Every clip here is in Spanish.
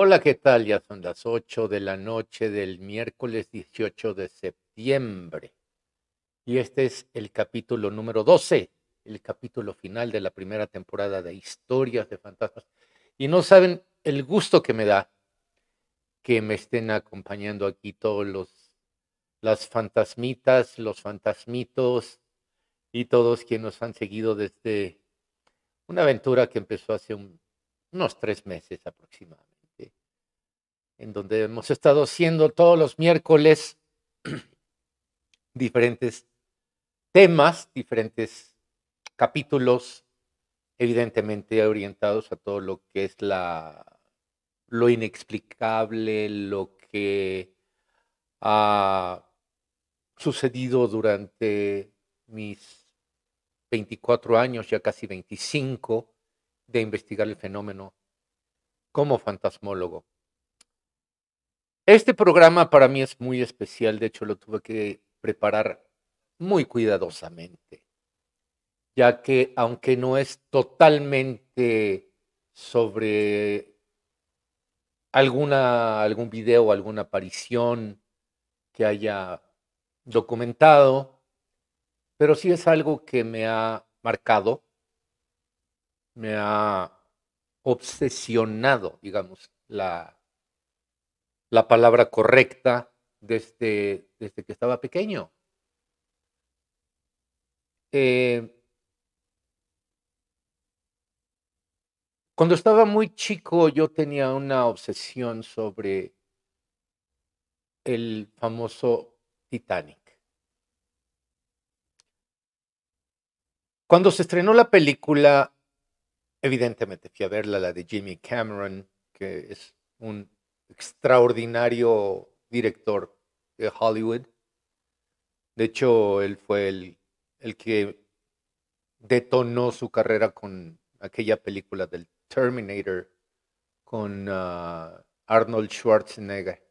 Hola, ¿qué tal? Ya son las 8 de la noche del miércoles 18 de septiembre. Y este es el capítulo número 12, el capítulo final de la primera temporada de Historias de Fantasmas. Y no saben el gusto que me da que me estén acompañando aquí todos las fantasmitas, los fantasmitos y todos quienes nos han seguido desde una aventura que empezó hace unos 3 meses aproximadamente, en donde hemos estado haciendo todos los miércoles diferentes temas, diferentes capítulos, evidentemente orientados a todo lo que es lo inexplicable, lo que ha sucedido durante mis 24 años, ya casi 25, de investigar el fenómeno como fantasmólogo. Este programa para mí es muy especial, de hecho lo tuve que preparar muy cuidadosamente, ya que aunque no es totalmente sobre algún video, alguna aparición que haya documentado, pero sí es algo que me ha marcado, me ha obsesionado, digamos, la palabra correcta desde que estaba pequeño. Eh, Cuando estaba muy chico, yo tenía una obsesión sobre el famoso Titanic. Cuando se estrenó la película, evidentemente fui a verla, la de Jimmy Cameron, que es un extraordinario director de Hollywood. De hecho, él fue el que detonó su carrera con aquella película del Terminator con Arnold Schwarzenegger.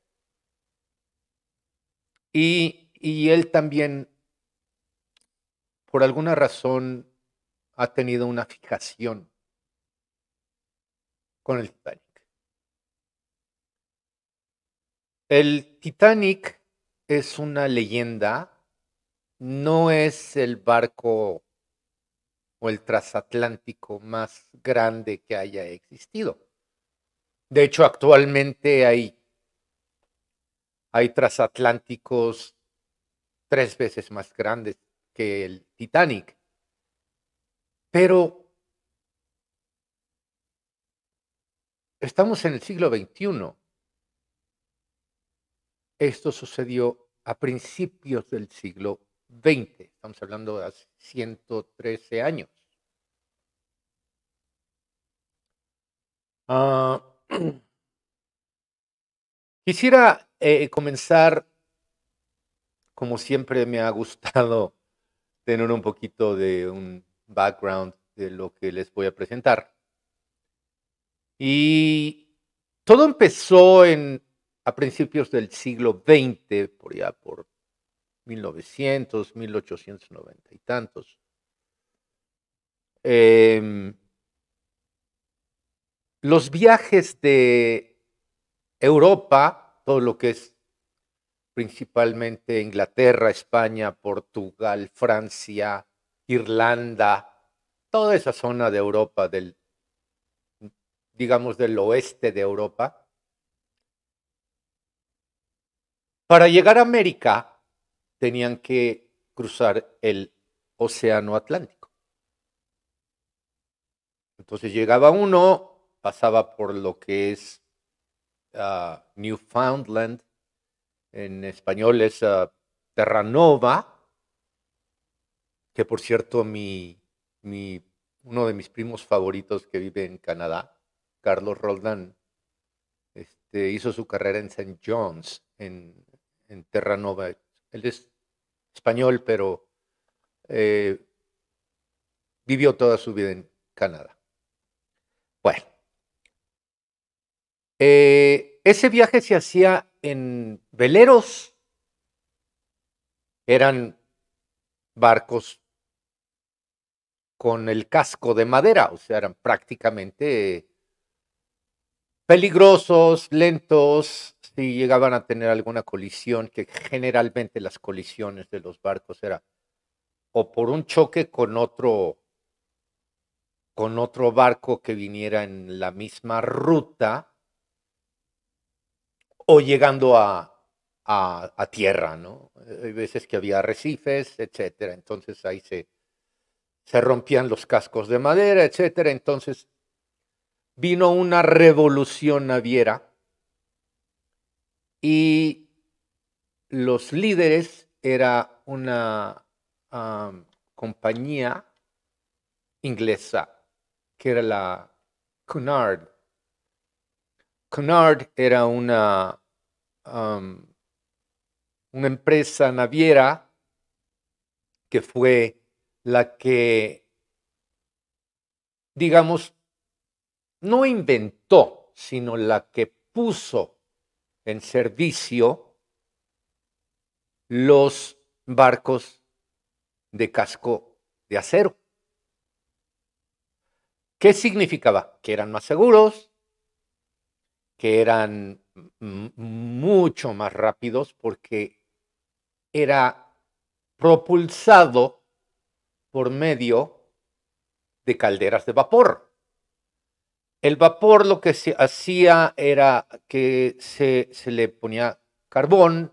Y él también, por alguna razón, ha tenido una fijación con el Titanic. El Titanic es una leyenda, no es el barco o el transatlántico más grande que haya existido. De hecho, actualmente hay transatlánticos 3 veces más grandes que el Titanic. Pero estamos en el siglo XXI. Esto sucedió a principios del siglo XX. Estamos hablando de hace 113 años. Ah, quisiera comenzar, como siempre me ha gustado, tener un poquito de un background de lo que les voy a presentar. Y todo empezó a principios del siglo XX, por allá por 1900, 1890 y tantos. Em, los viajes de Europa, todo lo que es principalmente Inglaterra, España, Portugal, Francia, Irlanda, toda esa zona de Europa, digamos, del oeste de Europa. Para llegar a América tenían que cruzar el Océano Atlántico. Entonces llegaba uno, pasaba por lo que es Newfoundland, en español es Terranova, que por cierto mi, uno de mis primos favoritos que vive en Canadá, Carlos Roldán, hizo su carrera en St. John's, en Terranova. Él es español, pero eh, vivió toda su vida en Canadá. Bueno, ese viaje se hacía en veleros, eran barcos con el casco de madera, o sea, eran prácticamente peligrosos, lentos, si llegaban a tener alguna colisión, que generalmente las colisiones de los barcos era o por un choque con otro barco que viniera en la misma ruta o llegando a tierra, ¿no? Hay veces que había arrecifes, etcétera. Entonces ahí se rompían los cascos de madera, etcétera. Entonces vino una revolución naviera y los líderes era una compañía inglesa que era la Cunard. Cunard era una empresa naviera que fue la que, digamos, no inventó, sino la que puso en servicio los barcos de casco de acero. ¿Qué significaba? Que eran más seguros, que eran mucho más rápidos porque era propulsado por medio de calderas de vapor. El vapor lo que se hacía era que se le ponía carbón,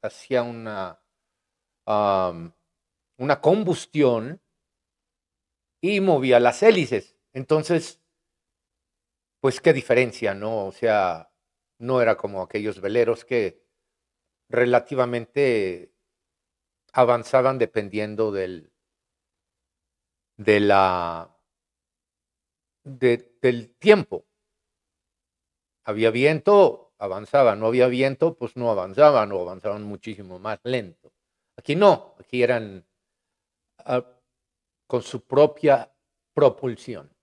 hacía una combustión y movía las hélices. Entonces, pues qué diferencia, ¿no? O sea, no era como aquellos veleros que relativamente avanzaban dependiendo de la, del tiempo. Había viento, avanzaban, no había viento, pues no avanzaban o avanzaban muchísimo más lento. Aquí no, aquí eran con su propia propulsión.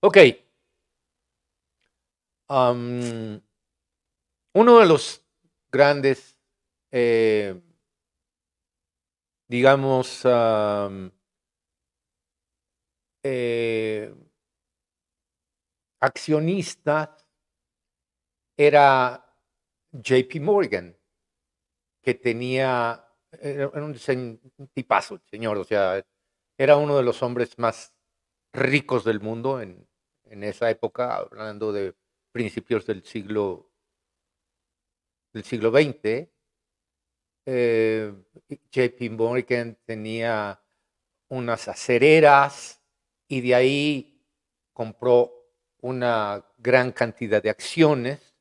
Ok. Uno de los grandes, digamos, accionistas era JP Morgan, que era un tipazo, señor, o sea, era uno de los hombres más ricos del mundo en esa época, hablando de principios del siglo XX. JP Morgan tenía unas acereras y de ahí compró una gran cantidad de acciones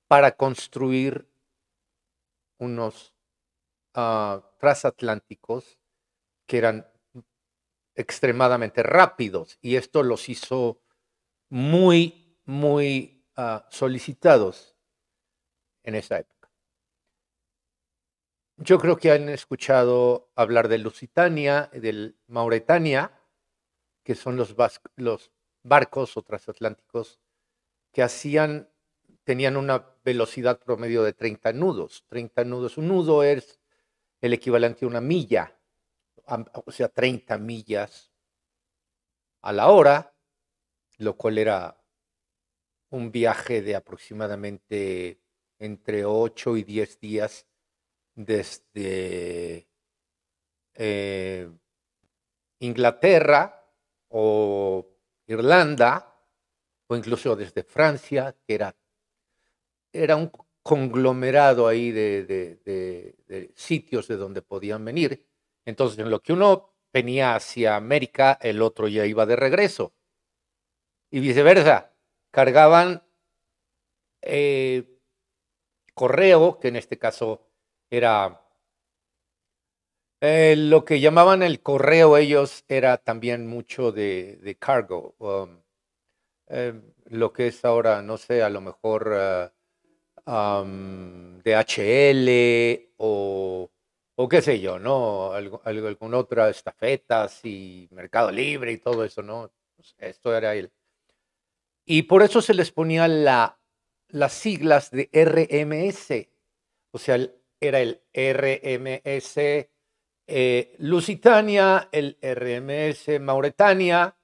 para construir unos transatlánticos que eran extremadamente rápidos y esto los hizo muy, muy solicitados en esa época. Yo creo que han escuchado hablar de Lusitania, del Mauretania, que son los barcos o transatlánticos que tenían una velocidad promedio de 30 nudos. 30 nudos. Un nudo es el equivalente a una milla, o sea, 30 millas a la hora, lo cual era un viaje de aproximadamente entre 8 y 10 días desde Inglaterra o Irlanda, o incluso desde Francia, que era un conglomerado ahí de sitios de donde podían venir. Entonces, en lo que uno venía hacia América, el otro ya iba de regreso. Y viceversa, cargaban correo, que en este caso era lo que llamaban el correo, ellos era también mucho de cargo. Lo que es ahora, no sé, a lo mejor DHL o qué sé yo, ¿no? Alguna otra estafetas y Mercado Libre y todo eso, ¿no? Pues esto era él. Y por eso se les ponía las siglas de RMS. O sea, era el RMS Lusitania, el RMS Mauretania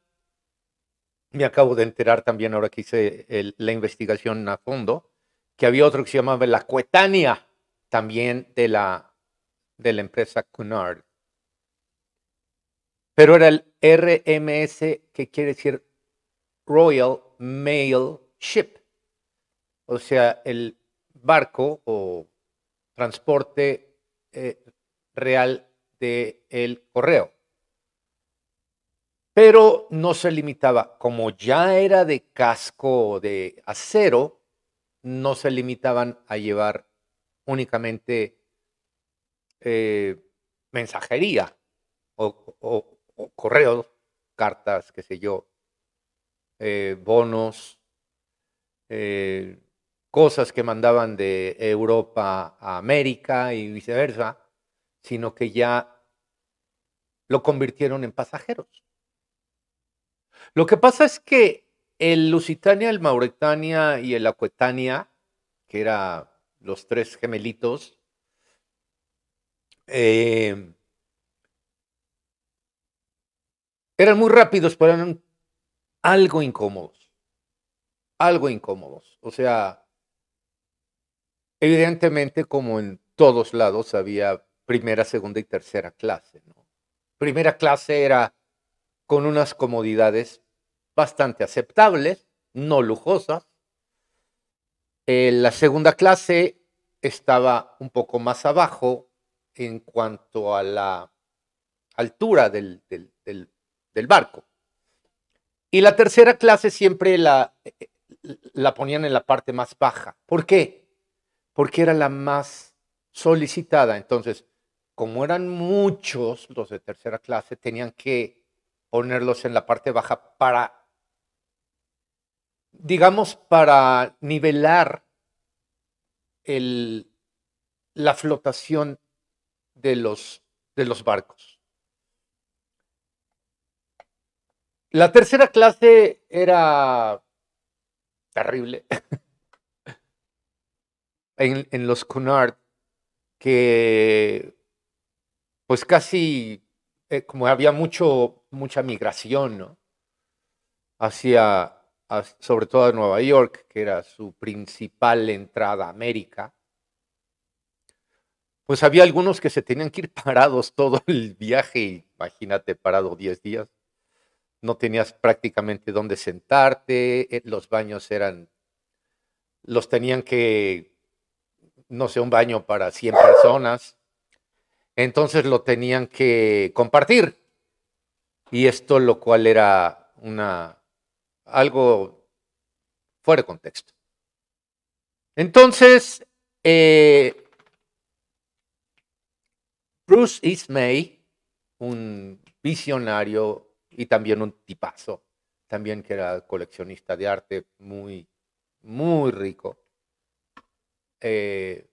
Me acabo de enterar también, ahora que hice la investigación a fondo, que había otro que se llamaba la Coetánea, también de la empresa Cunard. Pero era el RMS, que quiere decir Royal Mail Ship, o sea, el barco o transporte real del correo. Pero no se limitaba, como ya era de casco de acero, no se limitaban a llevar únicamente eh, mensajería o correos, cartas, qué sé yo, bonos, eh, cosas que mandaban de Europa a América y viceversa, sino que ya lo convirtieron en pasajeros. Lo que pasa es que el Lusitania, el Mauretania y el Aquitania, que eran los tres gemelitos, eh, eran muy rápidos, pero eran algo incómodos, algo incómodos. O sea, evidentemente, como en todos lados, había primera, segunda y tercera clase, ¿no? Primera clase era con unas comodidades bastante aceptables, no lujosas. La segunda clase estaba un poco más abajo en cuanto a la altura del barco. Y la tercera clase siempre la ponían en la parte más baja. ¿Por qué? Porque era la más solicitada. Entonces, como eran muchos los de tercera clase, tenían que ponerlos en la parte baja para, digamos, para nivelar el, la flotación de los barcos. La tercera clase era terrible en los Cunard, que pues casi, como había mucha migración, ¿no? Hacia, sobre todo a Nueva York, que era su principal entrada a América, pues había algunos que se tenían que ir parados todo el viaje, imagínate, parado 10 días. No tenías prácticamente dónde sentarte, los baños los tenían que, no sé, un baño para 100 personas, entonces lo tenían que compartir. Y esto lo cual era algo fuera de contexto. Entonces, Bruce Ismay, un visionario y también un tipazo, también que era coleccionista de arte muy rico, eh,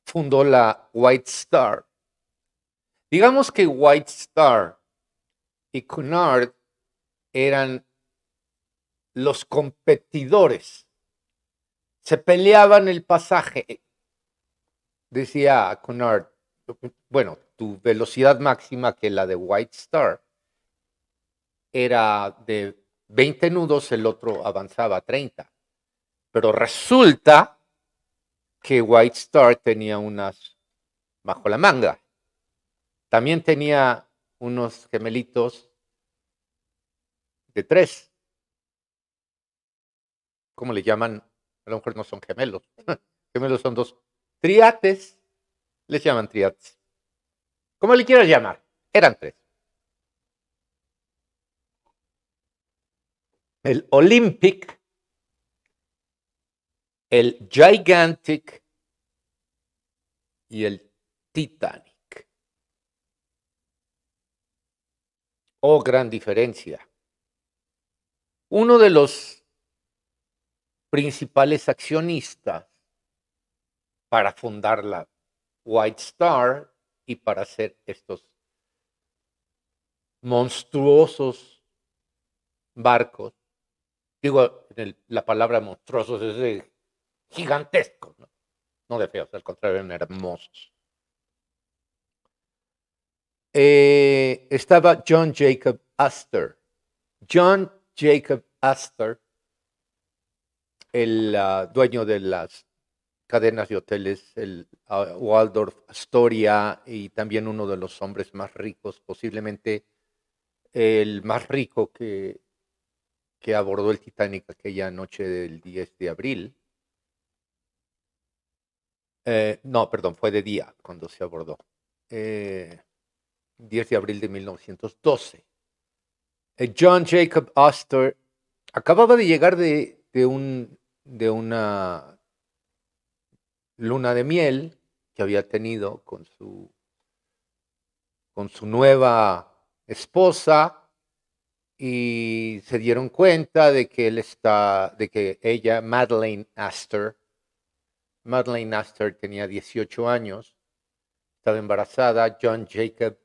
fundó la White Star. Digamos que White Star y Cunard eran los competidores. Se peleaban el pasaje. Decía Cunard, bueno, tu velocidad máxima, que la de White Star era de 20 nudos, el otro avanzaba a 30. Pero resulta que White Star tenía unas bajo la manga. También tenía unos gemelitos de 3. ¿Cómo le llaman? A lo mejor no son gemelos. Gemelos son 2. Triates, les llaman triates. Como le quieras llamar, eran 3. El Olympic, el Gigantic y el Titanic. Oh, gran diferencia. Uno de los principales accionistas para fundar la White Star y para hacer estos monstruosos barcos. Digo, la palabra monstruosos es de gigantescos, ¿no? No de feos, al contrario, eran hermosos. Estaba John Jacob Astor. John Jacob Astor, el dueño de las cadenas de hoteles, el Waldorf Astoria, y también uno de los hombres más ricos, posiblemente el más rico que abordó el Titanic aquella noche del 10 de abril. No, perdón, fue de día cuando se abordó. 10 de abril de 1912. John Jacob Astor acababa de llegar de una luna de miel que había tenido con su nueva esposa, y se dieron cuenta de que de que ella, Madeleine Astor tenía 18 años, estaba embarazada. John Jacob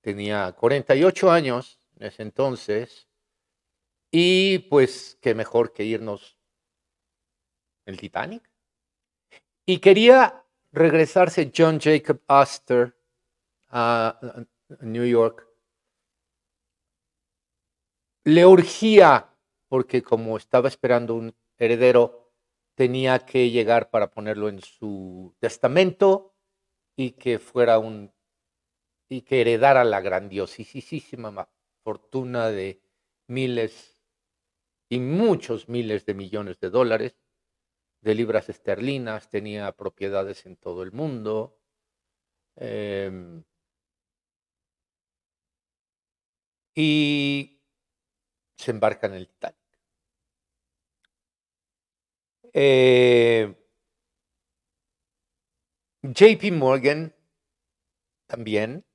tenía 48 años en ese entonces, y pues qué mejor que irnos el Titanic. Y quería regresarse John Jacob Astor a New York. Le urgía, porque como estaba esperando un heredero, tenía que llegar para ponerlo en su testamento y que y que heredara la grandiosísima fortuna de miles y muchos miles de millones de dólares, de libras esterlinas. Tenía propiedades en todo el mundo. Y se embarca en el Titanic. JP Morgan también.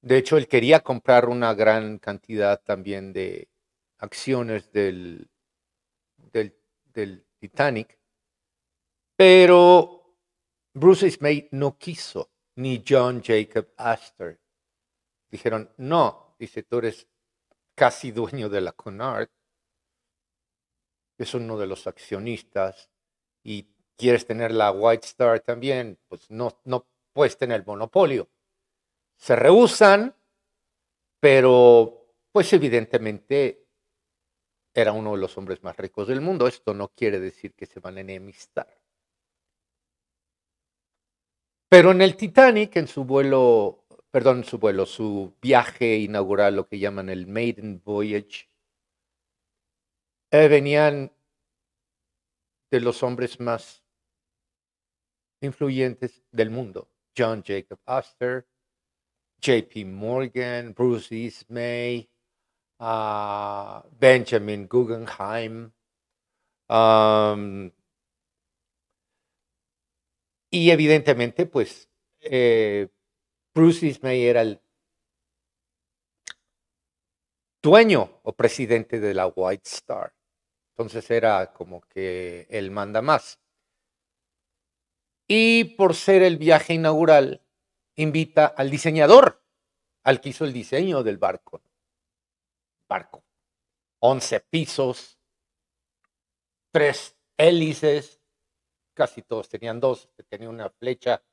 De hecho, él quería comprar una gran cantidad también de acciones del Titanic, pero Bruce Ismay no quiso, ni John Jacob Astor. Dijeron, no, dice, tú eres casi dueño de la Cunard, es uno de los accionistas, y quieres tener la White Star también, pues no puedes tener el monopolio. Se rehúsan, pero pues evidentemente era uno de los hombres más ricos del mundo. Esto no quiere decir que se van a enemistar. Pero en el Titanic, en su vuelo, perdón, su viaje inaugural, lo que llaman el Maiden Voyage, venían de los hombres más influyentes del mundo. John Jacob Astor, JP Morgan, Bruce Ismay, Benjamin Guggenheim, y evidentemente, pues, Bruce Ismay era el dueño o presidente de la White Star. Entonces era como que él manda más. Y por ser el viaje inaugural, invita al diseñador, al que hizo el diseño del barco. 11 pisos, 3 hélices, casi todos tenían 2, tenía una flecha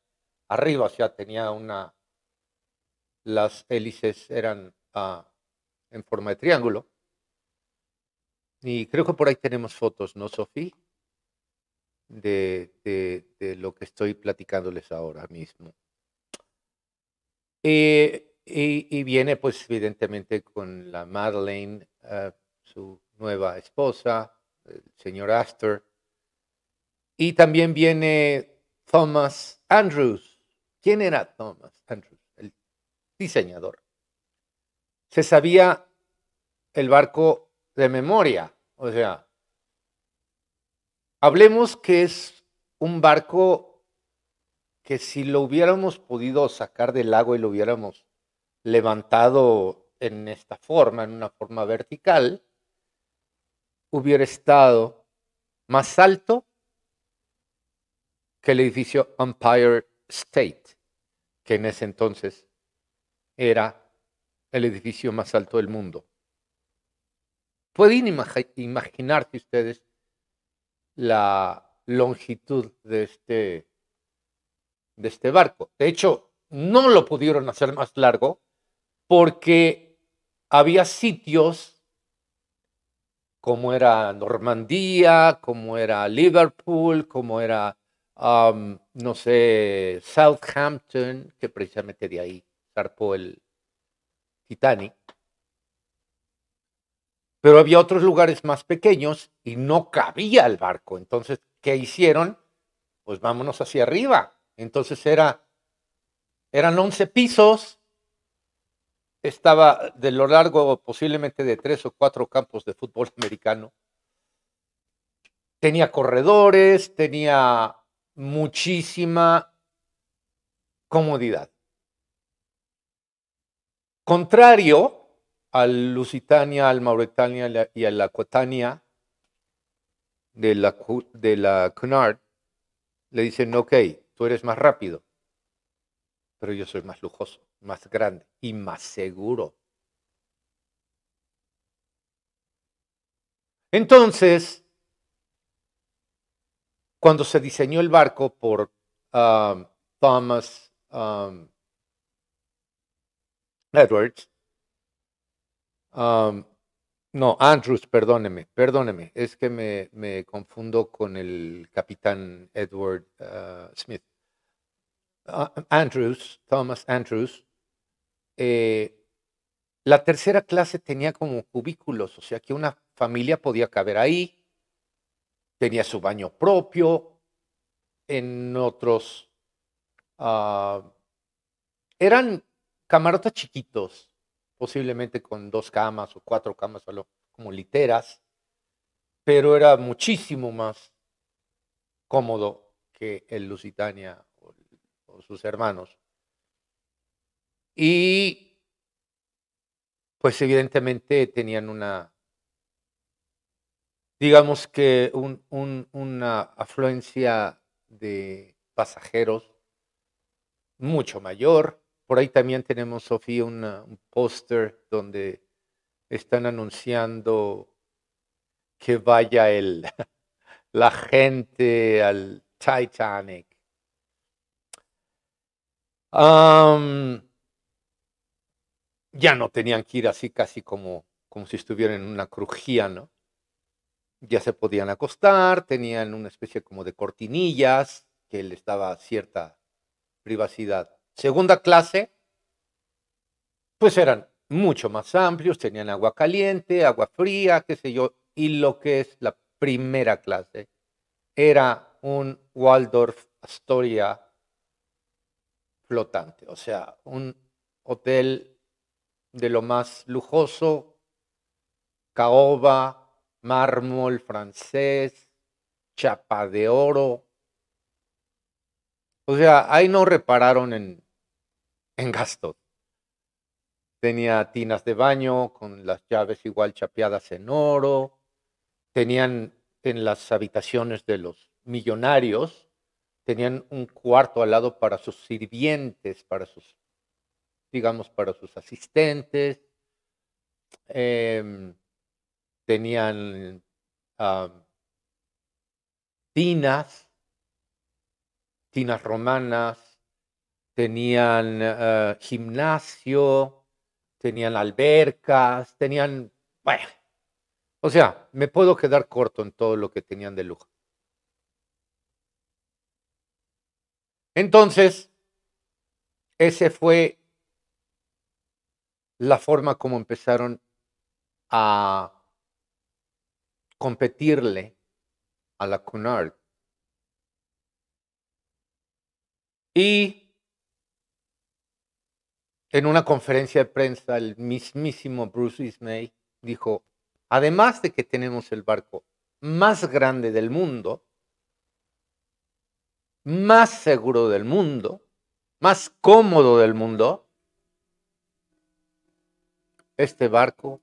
arriba, o sea, las hélices eran en forma de triángulo. Y creo que por ahí tenemos fotos, ¿no, Sofía? De lo que estoy platicándoles ahora mismo. Y viene, pues, evidentemente con la Madeleine, su nueva esposa, el señor Astor. Y también viene Thomas Andrews. ¿Quién era Thomas Andrews? El diseñador. Se sabía el barco de memoria. O sea, hablemos que es un barco que si lo hubiéramos podido sacar del agua y lo hubiéramos levantado en esta forma, en una forma vertical, hubiera estado más alto que el edificio Empire State, que en ese entonces era el edificio más alto del mundo. Pueden imaginarse ustedes la longitud de este barco. De hecho, no lo pudieron hacer más largo porque había sitios como era Normandía, como era Liverpool, como era, no sé, Southampton, que precisamente de ahí zarpó el Titanic. Pero había otros lugares más pequeños y no cabía el barco. Entonces, ¿qué hicieron? Pues vámonos hacia arriba. Entonces eran 11 pisos, estaba de lo largo posiblemente de 3 o 4 campos de fútbol americano. Tenía corredores, tenía muchísima comodidad. Contrario al Lusitania, al Mauretania y al Aquitania de la Cunard, le dicen, ok, tú eres más rápido, pero yo soy más lujoso, más grande y más seguro. Entonces, cuando se diseñó el barco por Thomas Edwards, no, Andrews, perdóneme, es que me confundo con el capitán Edward Smith. Thomas Andrews, la tercera clase tenía como cubículos, o sea que una familia podía caber ahí, tenía su baño propio, en otros ah, eran camarotes chiquitos, posiblemente con 2 camas o 4 camas, como literas, pero era muchísimo más cómodo que el Lusitania o sus hermanos. Y pues evidentemente tenían digamos que una afluencia de pasajeros mucho mayor. Por ahí también tenemos, Sofía, un póster donde están anunciando que vaya la gente al Titanic. Ya no tenían que ir así casi como si estuvieran en una crujía, ¿no? Ya se podían acostar, tenían una especie como de cortinillas que les daba cierta privacidad. Segunda clase, pues eran mucho más amplios, tenían agua caliente, agua fría, qué sé yo, y lo que es la primera clase era un Waldorf Astoria flotante, o sea, un hotel de lo más lujoso, caoba, mármol francés, chapa de oro. O sea, ahí no repararon en gastos. Tenía tinas de baño con las llaves igual chapeadas en oro. Tenían en las habitaciones de los millonarios, tenían un cuarto al lado para sus sirvientes, digamos, para sus asistentes. Em, tenían am, tinas, tinas romanas, tenían gimnasio, tenían albercas, bueno, o sea, me puedo quedar corto en todo lo que tenían de lujo. Entonces, ese fue la forma como empezaron a competirle a la Cunard. Y en una conferencia de prensa, el mismísimo Bruce Ismay dijo, además de que tenemos el barco más grande del mundo, más seguro del mundo, más cómodo del mundo, este barco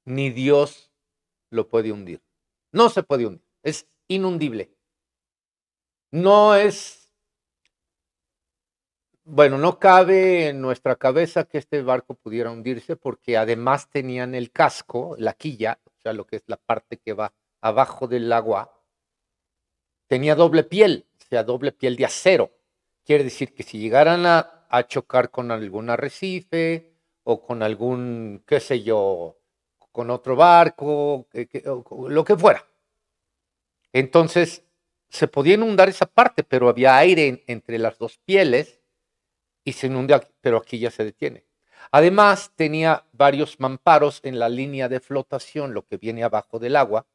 ni Dios lo puede hundir. No se puede hundir, es inundible. No es, bueno, no cabe en nuestra cabeza que este barco pudiera hundirse porque además tenían el casco, la quilla, o sea, lo que es la parte que va abajo del agua, tenía doble piel, o sea, doble piel de acero. Quiere decir que si llegaran a chocar con algún arrecife o con algún, qué sé yo, con otro barco, o lo que fuera. Entonces, se podía inundar esa parte, pero había aire entre las dos pieles y se inunda, pero aquí ya se detiene. Además, tenía varios mamparos en la línea de flotación, lo que viene abajo del agua.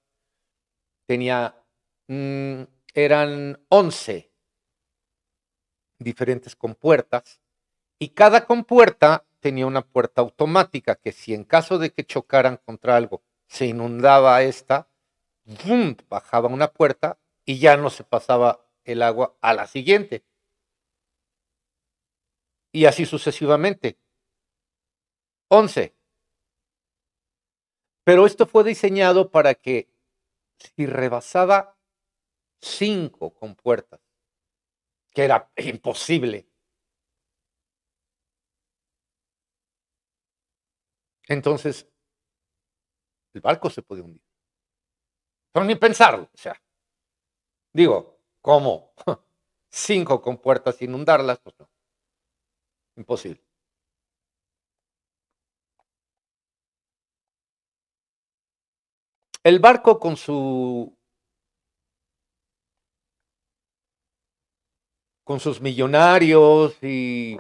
Tenía, mm, eran 11 diferentes compuertas y cada compuerta tenía una puerta automática que si en caso de que chocaran contra algo se inundaba esta, ¡bum!, bajaba una puerta y ya no se pasaba el agua a la siguiente. Y así sucesivamente. 11. Pero esto fue diseñado para que si rebasaba 5 compuertas, que era imposible, entonces el barco se podía hundir. Pero ni pensarlo, o sea, digo, ¿cómo? 5 compuertas inundarlas, pues no, imposible. El barco con sus millonarios y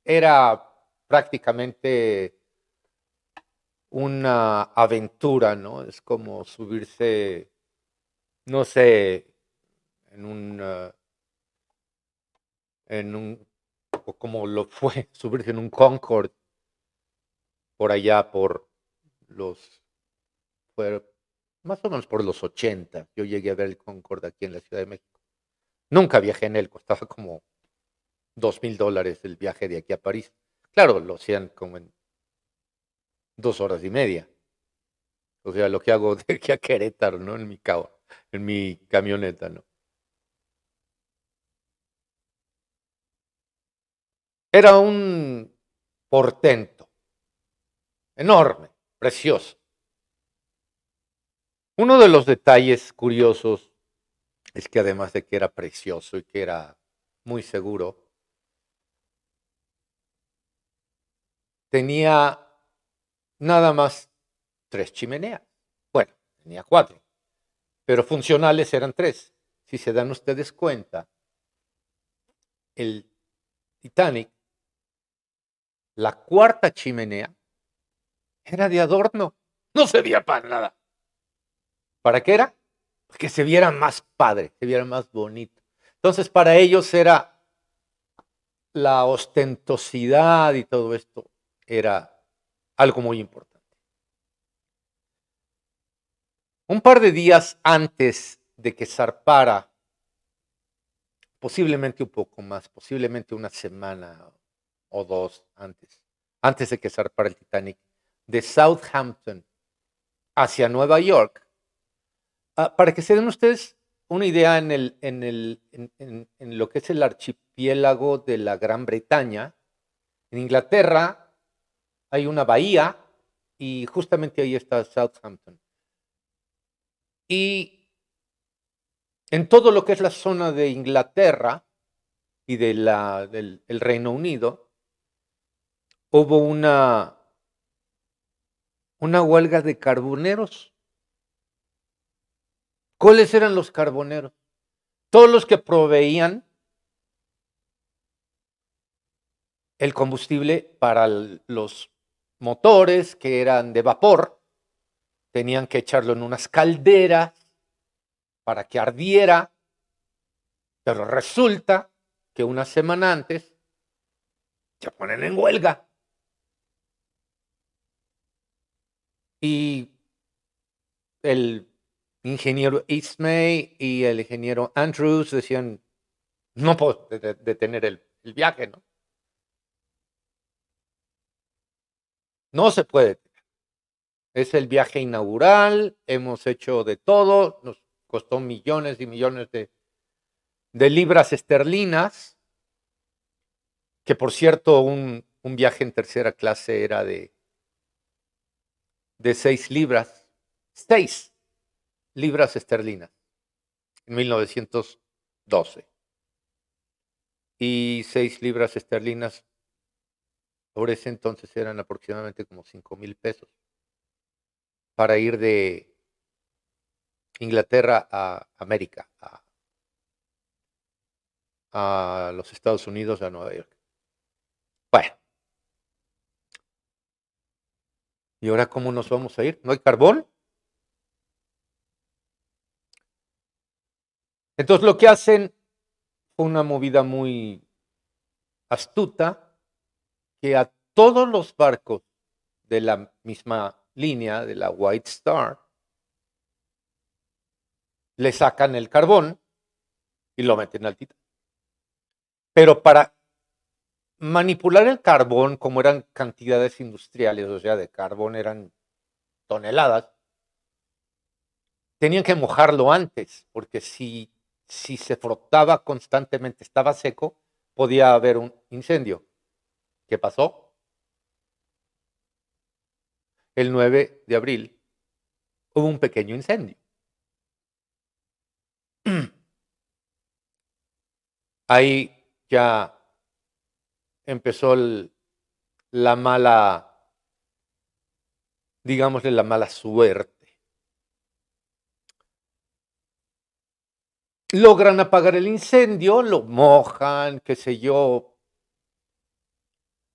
era prácticamente una aventura, ¿no? Es como subirse, no sé, en un, o como lo fue, subirse en un Concorde por allá por los, fue más o menos por los 80. Yo llegué a ver el Concorde aquí en la Ciudad de México. Nunca viajé en él, costaba como $2,000 el viaje de aquí a París. Claro, lo hacían como en 2 horas y media. O sea, lo que hago de aquí a Querétaro, ¿no? En mi camioneta, ¿no? Era un portento enorme, precioso. Uno de los detalles curiosos es que además de que era precioso y que era muy seguro, tenía nada más 3 chimeneas. Bueno, tenía 4, pero funcionales eran 3. Si se dan ustedes cuenta, el Titanic, la cuarta chimenea, era de adorno. No servía para nada. ¿Para qué era? Que se viera más padre, se viera más bonito. Entonces, para ellos era la ostentosidad y todo esto era algo muy importante. Un par de días antes de que zarpara, posiblemente un poco más, posiblemente una semana o 2 antes de que zarpara el Titanic, de Southampton hacia Nueva York, para que se den ustedes una idea en lo que es el archipiélago de la Gran Bretaña, en Inglaterra hay una bahía y justamente ahí está Southampton. Y en todo lo que es la zona de Inglaterra y del el Reino Unido, hubo una huelga de carboneros. ¿Cuáles eran los carboneros? Todos los que proveían el combustible para los motores que eran de vapor, tenían que echarlo en unas calderas para que ardiera, pero resulta que una semana antes se ponen en huelga. Y el ingeniero Ismay y el ingeniero Andrews decían, no puedo detener el viaje, ¿no? No se puede. Es el viaje inaugural, hemos hecho de todo, nos costó millones y millones de libras esterlinas, que por cierto un viaje en tercera clase era de 6 libras, 6 libras esterlinas en 1912. Y 6 libras esterlinas por ese entonces eran aproximadamente como 5,000 pesos. para ir de Inglaterra a América, a los Estados Unidos, a Nueva York. Bueno, ¿y ahora cómo nos vamos a ir? ¿No hay carbón? Entonces lo que hacen fue una movida muy astuta, que a todos los barcos de la misma línea, de la White Star, le sacan el carbón y lo meten al Titanic. Pero para manipular el carbón, como eran cantidades industriales, o sea, de carbón eran toneladas, tenían que mojarlo antes, porque si se frotaba constantemente, estaba seco, podía haber un incendio. ¿Qué pasó? El 9 de abril hubo un pequeño incendio. Ahí ya empezó la mala, digámosle, la mala suerte. Logran apagar el incendio, lo mojan, qué sé yo,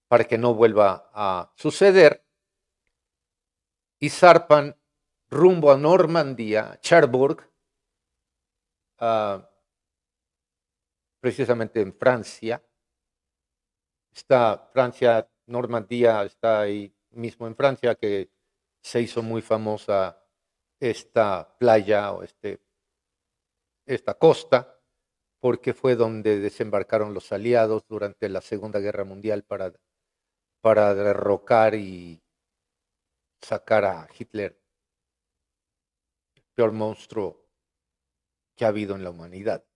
para que no vuelva a suceder, y zarpan rumbo a Normandía, Cherbourg, precisamente en Francia. Está Francia, Normandía, está ahí mismo en Francia, que se hizo muy famosa esta playa o esta costa, porque fue donde desembarcaron los aliados durante la Segunda Guerra Mundial para derrocar y sacar a Hitler, el peor monstruo que ha habido en la humanidad.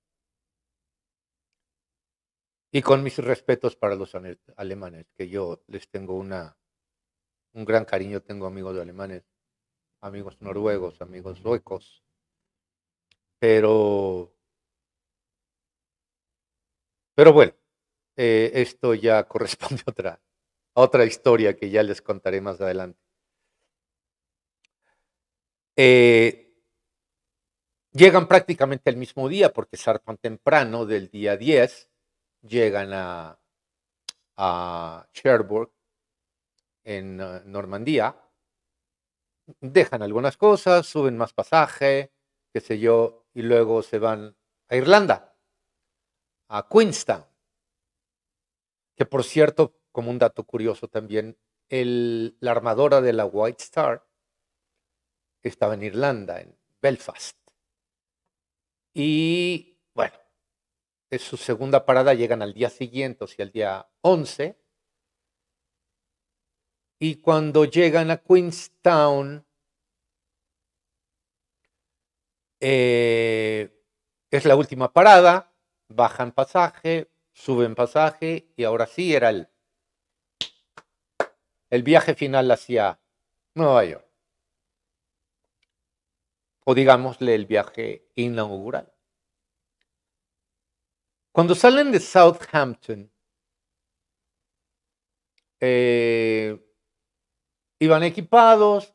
Y con mis respetos para los alemanes, que yo les tengo un gran cariño, tengo amigos alemanes, amigos noruegos, amigos suecos, pero bueno, esto ya corresponde a otra historia que ya les contaré más adelante. Llegan prácticamente el mismo día porque zarpan temprano del día 10, llegan a Cherbourg en Normandía, dejan algunas cosas, suben más pasaje, qué sé yo, y luego se van a Irlanda, a Queenstown, que por cierto, como un dato curioso también, la armadora de la White Star estaba en Irlanda, en Belfast. Y bueno, es su segunda parada, llegan al día siguiente, o sea, el día 11. Y cuando llegan a Queenstown, es la última parada, bajan pasaje, suben pasaje, y ahora sí era el viaje final hacia Nueva York. O digámosle el viaje inaugural. Cuando salen de Southampton, iban equipados,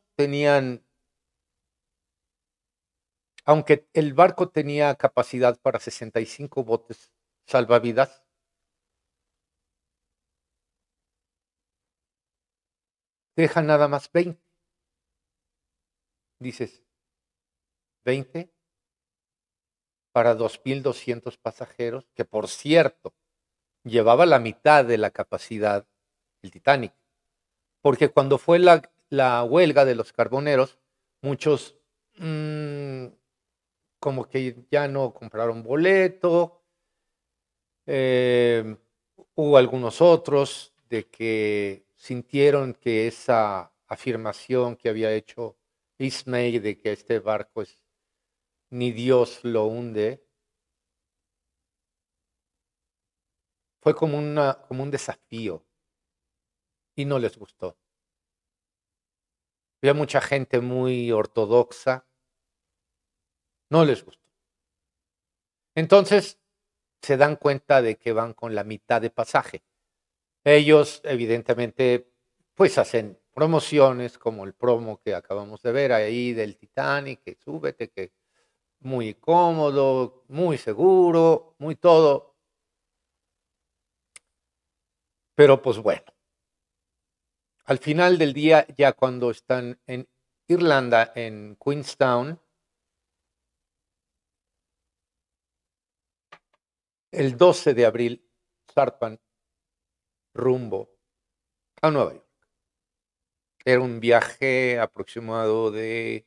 aunque el barco tenía capacidad para 65 botes salvavidas, dejan nada más 20. Dices, 20 para 2,200 pasajeros, que por cierto, llevaba la mitad de la capacidad el Titanic. Porque cuando fue la huelga de los carboneros, muchos como que ya no compraron boleto, hubo algunos otros de que sintieron que esa afirmación que había hecho Ismay de que este barco ni Dios lo hunde, fue como un desafío y no les gustó. Había mucha gente muy ortodoxa, no les gustó. Entonces se dan cuenta de que van con la mitad de pasaje. Ellos, evidentemente, pues hacen promociones como el promo que acabamos de ver ahí del Titanic, que súbete, que muy cómodo, muy seguro, muy todo. Pero pues bueno, al final del día, ya cuando están en Irlanda, en Queenstown, el 12 de abril zarpan rumbo a Nueva York. Era un viaje aproximado de,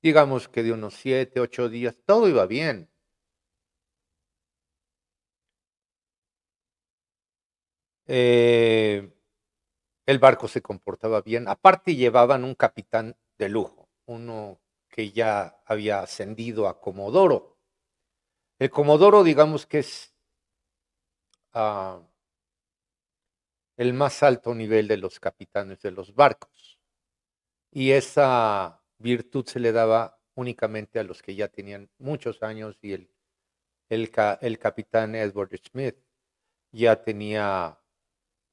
digamos que de unos 7, 8 días. Todo iba bien. Eh, el barco se comportaba bien. Aparte llevaban un capitán de lujo, uno que ya había ascendido a comodoro. El comodoro, digamos que es ah, el más alto nivel de los capitanes de los barcos. Y esa virtud se le daba únicamente a los que ya tenían muchos años y el capitán Edward Smith ya tenía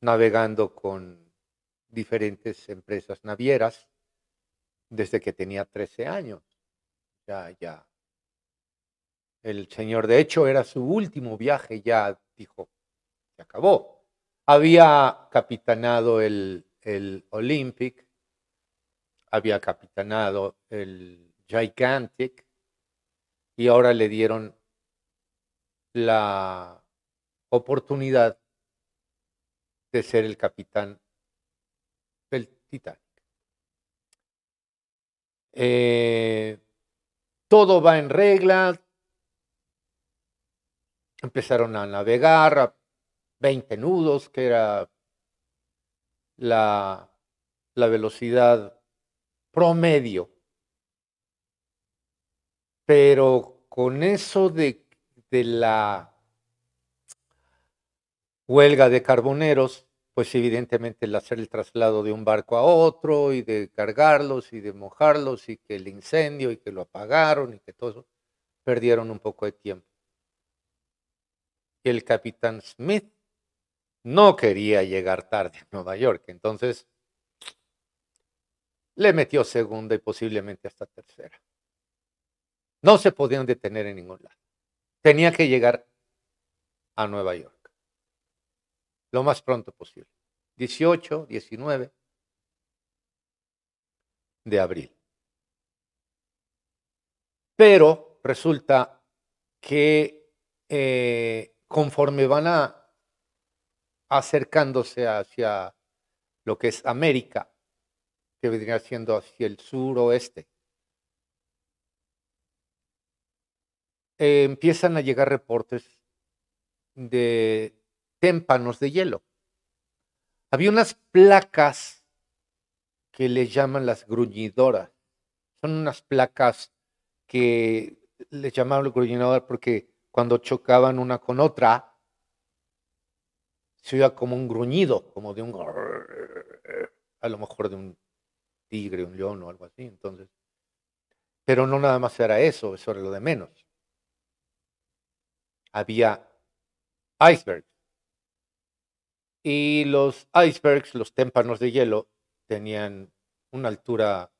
navegando con diferentes empresas navieras desde que tenía 13 años. Ya. El señor, de hecho, era su último viaje, ya dijo, se acabó. Había capitanado el Olympic, había capitanado el Gigantic y ahora le dieron la oportunidad de ser el capitán del Titanic. Eh, todo va en regla, empezaron a navegar a 20 nudos, que era la, la velocidad promedio, pero con eso de la huelga de carboneros, pues evidentemente el hacer el traslado de un barco a otro y de cargarlos y de mojarlos y que el incendio y que lo apagaron y que todo eso, perdieron un poco de tiempo. El capitán Smith no quería llegar tarde a Nueva York, entonces le metió segunda y posiblemente hasta tercera. No se podían detener en ningún lado. Tenía que llegar a Nueva York lo más pronto posible. 18, 19 de abril. Pero resulta que conforme van acercándose hacia lo que es América, que vendría siendo hacia el suroeste, empiezan a llegar reportes de témpanos de hielo. Había unas placas que le llaman las gruñidoras. Son unas placas que les llamaban gruñidoras porque cuando chocaban una con otra, se oía como un gruñido, como de un, a lo mejor de un tigre, un león o algo así. Entonces, pero no nada más era eso era lo de menos. Había icebergs. Y los icebergs, los témpanos de hielo, tenían una altura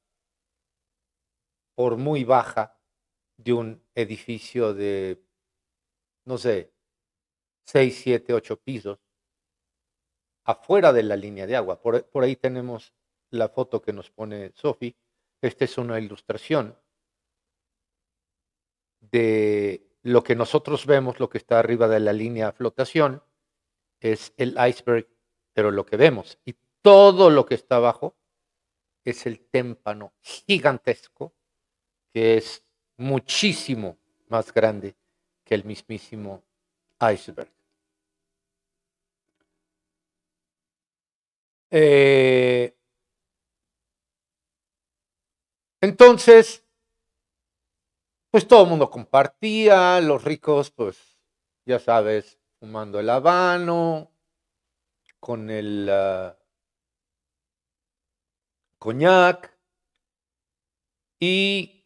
por muy baja de un edificio de, no sé, 6, 7, 8 pisos, afuera de la línea de agua. Por ahí tenemos la foto que nos pone Sophie. Esta es una ilustración de lo que nosotros vemos, lo que está arriba de la línea de flotación, es el iceberg, pero lo que vemos. Y todo lo que está abajo es el témpano gigantesco, que es muchísimo más grande que el mismísimo iceberg. Eh, entonces, pues todo el mundo compartía, los ricos, pues ya sabes, fumando el habano, con el coñac, y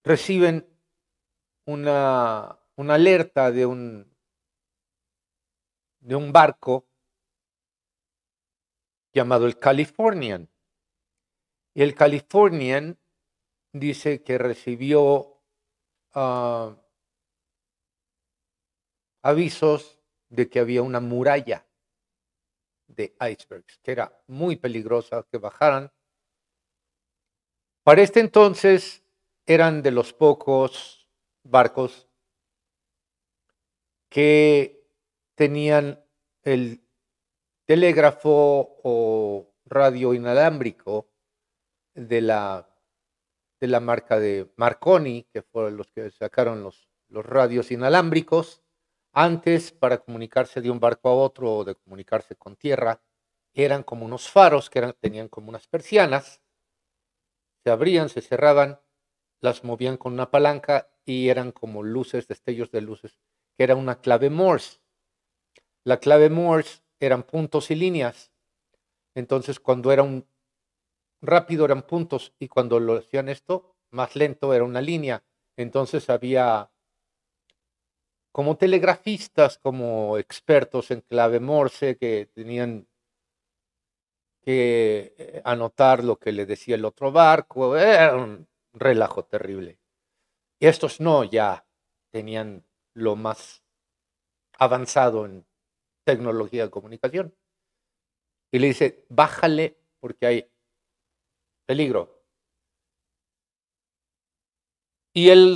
reciben una alerta de un barco llamado el Californian. Y el Californian dice que recibió avisos de que había una muralla de icebergs, que era muy peligrosa que bajaran. Para este entonces eran de los pocos barcos que tenían el telégrafo o radio inalámbrico de la marca de Marconi, que fueron los que sacaron los radios inalámbricos. Antes, para comunicarse de un barco a otro o de comunicarse con tierra, eran como unos faros que tenían como unas persianas, se abrían, se cerraban, las movían con una palanca y eran como luces, destellos de luces, que era una clave Morse. La clave Morse eran puntos y líneas. Entonces, cuando era un rápido eran puntos y cuando lo hacían esto, más lento era una línea. Entonces había como telegrafistas, como expertos en clave Morse que tenían que anotar lo que le decía el otro barco. Era un relajo terrible. Y estos no, ya tenían lo más avanzado en tecnología de comunicación. Y le dice, bájale porque hay peligro. Y el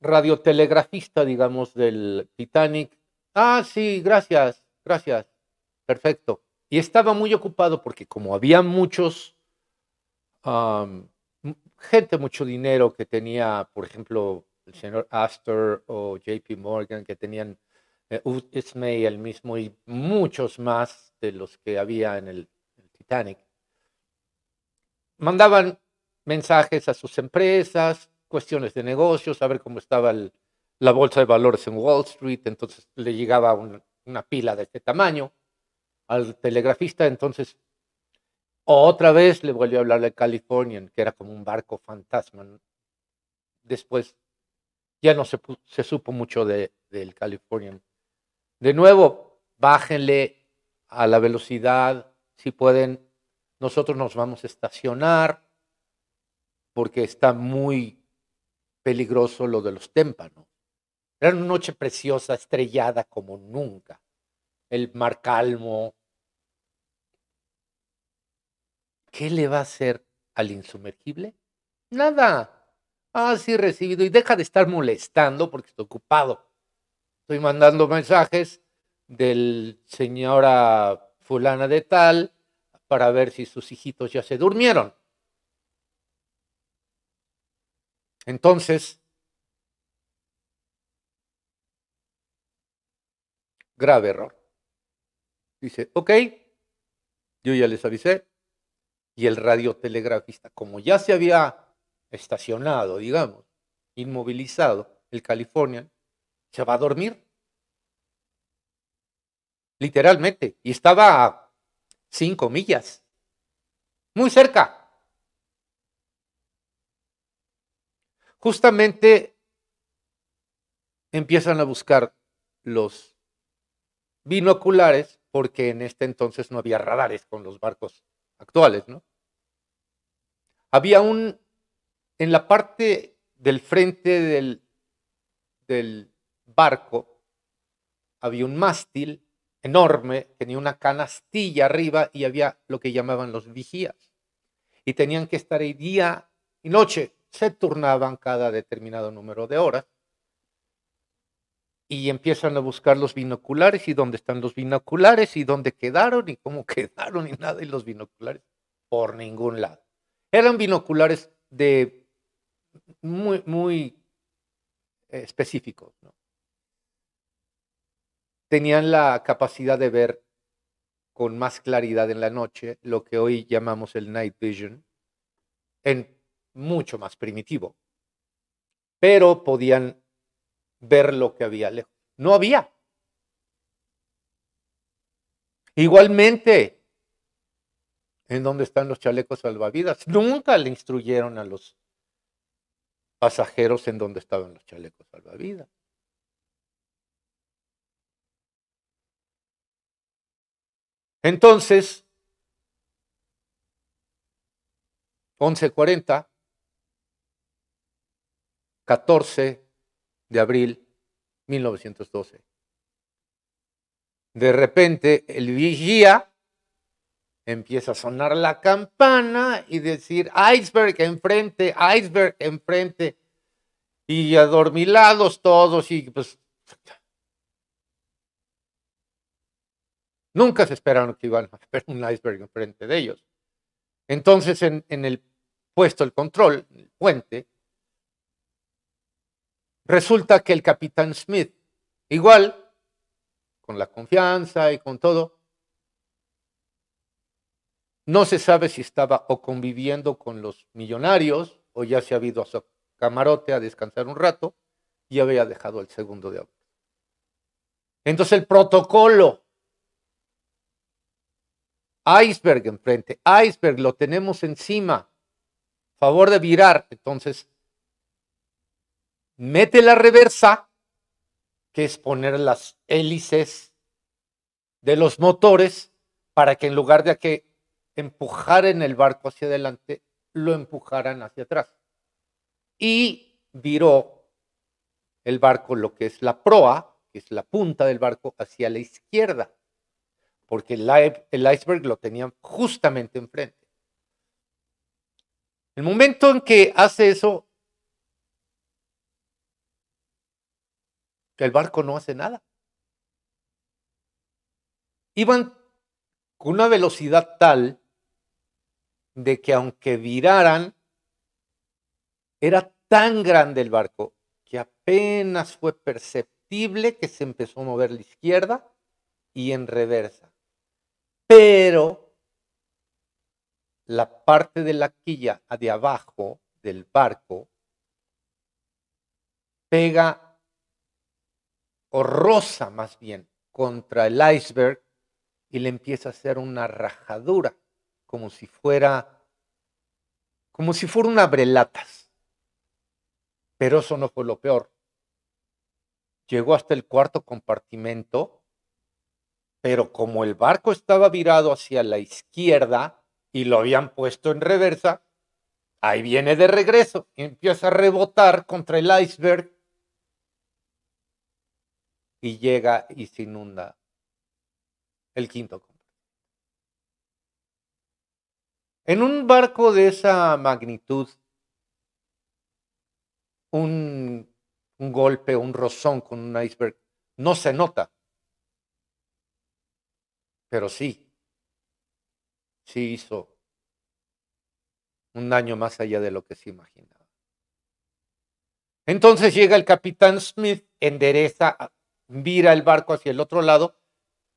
radiotelegrafista, digamos, del Titanic, sí, gracias, gracias, perfecto. Y estaba muy ocupado porque como había muchos, gente, mucho dinero que tenía, por ejemplo, el señor Astor o JP Morgan, que tenían Ismay el mismo y muchos más de los que había en el Titanic, mandaban mensajes a sus empresas, cuestiones de negocios, a ver cómo estaba la bolsa de valores en Wall Street. Entonces le llegaba una pila de este tamaño al telegrafista. Entonces otra vez le volvió a hablar al Californian, que era como un barco fantasma. Después ya no se supo mucho del Californian. De nuevo, bájenle a la velocidad, si pueden. Nosotros nos vamos a estacionar porque está muy peligroso lo de los témpanos. Era una noche preciosa, estrellada como nunca. El mar calmo. ¿Qué le va a hacer al insumergible? Nada. Sí, recibido. Y deja de estar molestando porque estoy ocupado. Estoy mandando mensajes del señora fulana de tal para ver si sus hijitos ya se durmieron. Entonces, grave error. Dice, ok, yo ya les avisé. Y el radiotelegrafista, como ya se había estacionado, digamos, inmovilizado, el Californian, se va a dormir, literalmente, y estaba a 5 millas, muy cerca. Justamente empiezan a buscar los binoculares, porque en este entonces no había radares con los barcos actuales, ¿no? Había en la parte del frente del barco, había un mástil enorme, tenía una canastilla arriba y había lo que llamaban los vigías. Y tenían que estar ahí día y noche, se turnaban cada determinado número de horas. Y empiezan a buscar los binoculares y dónde están los binoculares y dónde quedaron y cómo quedaron y nada, y los binoculares por ningún lado. Eran binoculares de muy específicos, ¿no? Tenían la capacidad de ver con más claridad en la noche, lo que hoy llamamos el night vision, en mucho más primitivo, pero podían ver lo que había lejos. No había. Igualmente, ¿en dónde están los chalecos salvavidas? Nunca le instruyeron a los pasajeros en dónde estaban los chalecos salvavidas. Entonces, 11:40, 14 de abril 1912. De repente, el vigía empieza a sonar la campana y decir, iceberg enfrente, y adormilados todos, y pues nunca se esperaron que iban a ver un iceberg enfrente de ellos. Entonces, en el puesto el control, en el puente, resulta que el capitán Smith, igual, con la confianza y con todo, no se sabe si estaba o conviviendo con los millonarios o ya se había ido a su camarote a descansar un rato y había dejado el segundo de agua. Entonces el protocolo, iceberg enfrente, iceberg, lo tenemos encima, favor de virar. Entonces mete la reversa, que es poner las hélices de los motores para que en lugar de que empujaran el barco hacia adelante, lo empujaran hacia atrás. Y viró el barco, lo que es la proa, que es la punta del barco, hacia la izquierda, porque el iceberg lo tenían justamente enfrente. El momento en que hace eso, el barco no hace nada. Iban con una velocidad tal de que aunque viraran, era tan grande el barco que apenas fue perceptible que se empezó a mover a la izquierda y en reversa. Pero la parte de la quilla de abajo del barco pega o roza más bien contra el iceberg y le empieza a hacer una rajadura, como si fuera un abrelatas. Pero eso no fue lo peor. Llegó hasta el cuarto compartimento, pero como el barco estaba virado hacia la izquierda y lo habían puesto en reversa, ahí viene de regreso y empieza a rebotar contra el iceberg y llega y se inunda el quinto compartimento. En un barco de esa magnitud, un golpe, un rozón con un iceberg no se nota, pero sí hizo un daño más allá de lo que se imaginaba. Entonces llega el capitán Smith, endereza, vira el barco hacia el otro lado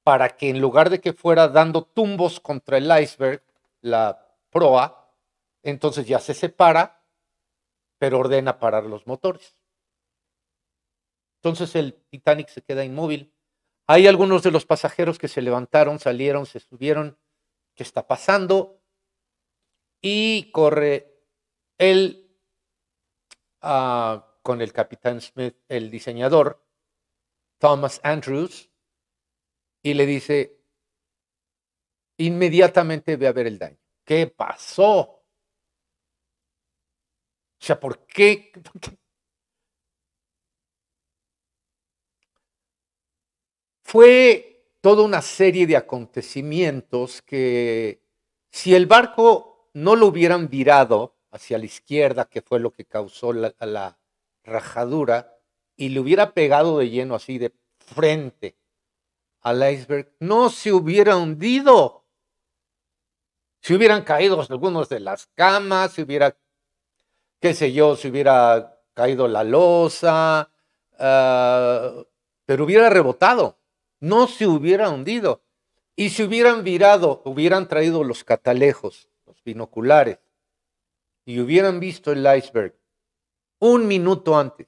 para que en lugar de que fuera dando tumbos contra el iceberg, la proa, entonces ya se separa, pero ordena parar los motores. Entonces el Titanic se queda inmóvil. Hay algunos de los pasajeros que se levantaron, salieron, se subieron. ¿Qué está pasando? Y corre él con el capitán Smith, el diseñador, Thomas Andrews, y le dice, inmediatamente ve a ver el daño. ¿Qué pasó? O sea, ¿por qué? Fue toda una serie de acontecimientos que si el barco no lo hubieran virado hacia la izquierda, que fue lo que causó la rajadura, y le hubiera pegado de lleno así de frente al iceberg, no se hubiera hundido. Si hubieran caído algunos de las camas, si hubiera, qué sé yo, si hubiera caído la losa, pero hubiera rebotado, no se hubiera hundido. Y si hubieran virado, hubieran traído los catalejos, los binoculares, y hubieran visto el iceberg un minuto antes,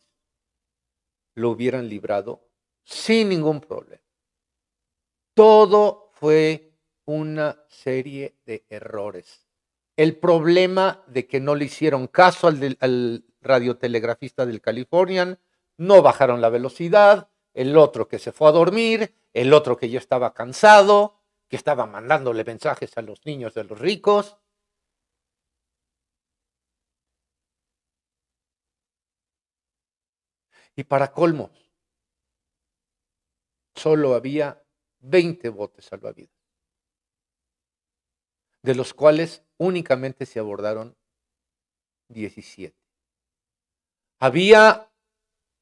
lo hubieran librado sin ningún problema. Todo fue una serie de errores. El problema de que no le hicieron caso al radiotelegrafista del Californian, no bajaron la velocidad, el otro que se fue a dormir, el otro que ya estaba cansado, que estaba mandándole mensajes a los niños de los ricos. Y para colmos, solo había 20 botes salvavidas, de los cuales únicamente se abordaron 17. Había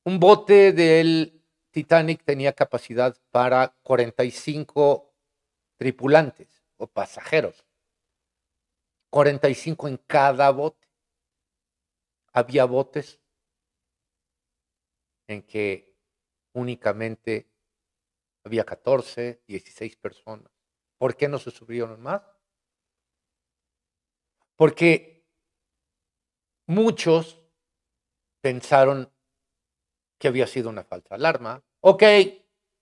un bote del Titanic, tenía capacidad para 45 tripulantes o pasajeros, 45 en cada bote. Había botes en que únicamente había 14, 16 personas. ¿Por qué no se subieron más? Porque muchos pensaron que había sido una falsa alarma. Ok,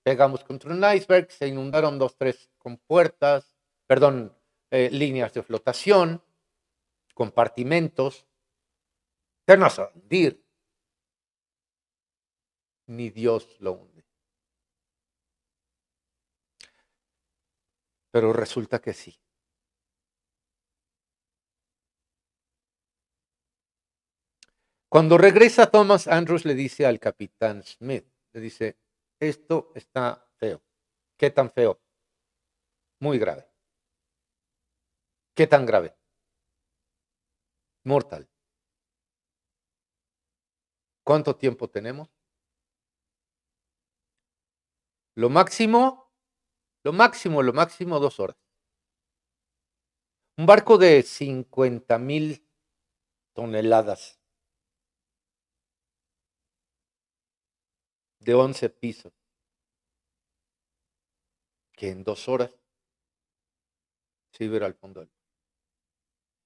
pegamos contra un iceberg, se inundaron 2, 3 compuertas, perdón, líneas de flotación, compartimentos. Se nos va a hundir. Ni Dios lo hunde. Pero resulta que sí. Cuando regresa Thomas Andrews le dice al capitán Smith, le dice, esto está feo. ¿Qué tan feo? Muy grave. ¿Qué tan grave? Mortal. ¿Cuánto tiempo tenemos? Lo máximo, 2 horas. Un barco de 50,000 toneladas, de 11 pisos, que en 2 horas se iba a ir al fondo del mar.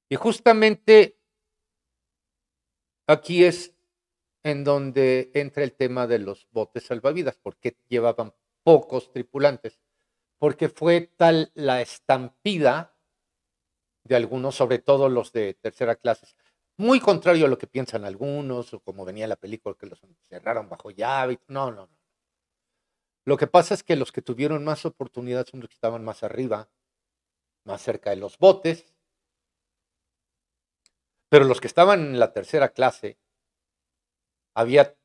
Y justamente aquí es en donde entra el tema de los botes salvavidas, porque llevaban pocos tripulantes, porque fue tal la estampida de algunos, sobre todo los de tercera clase, muy contrario a lo que piensan algunos, o como venía la película, que los encerraron bajo llave. No, no, no. Lo que pasa es que los que tuvieron más oportunidad son los que estaban más arriba, más cerca de los botes, pero los que estaban en la tercera clase, había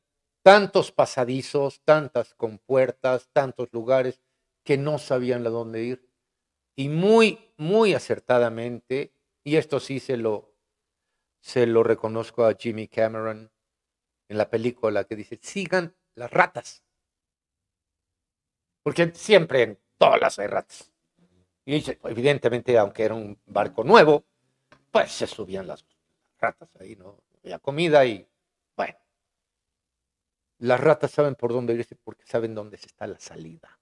tantos pasadizos, tantas compuertas, tantos lugares que no sabían a dónde ir. Y muy, muy acertadamente, y esto sí se lo reconozco a Jimmy Cameron en la película, que dice, sigan las ratas. Porque siempre en todas las hay ratas. Y dice, evidentemente, aunque era un barco nuevo, pues se subían las ratas ahí, ¿no? Había comida y, bueno, las ratas saben por dónde irse porque saben dónde está la salida.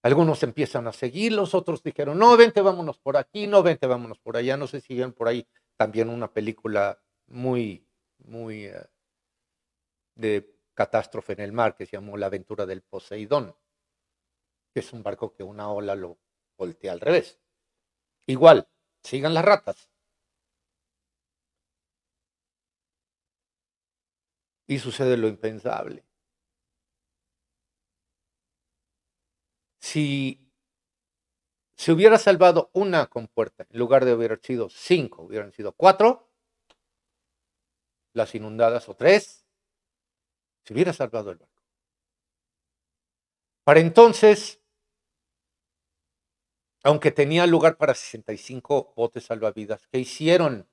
Algunos empiezan a seguir, los otros dijeron, no, vente, vámonos por aquí, no, vente, vámonos por allá. No sé si vieron por ahí también una película muy, muy de catástrofe en el mar que se llamó La aventura del Poseidón, que es un barco que una ola lo voltea al revés. Igual, sigan las ratas. Y sucede lo impensable. Si se hubiera salvado una compuerta, en lugar de haber sido 5, hubieran sido 4, las inundadas, o 3, se hubiera salvado el barco. Para entonces, aunque tenía lugar para 65 botes salvavidas, ¿qué hicieron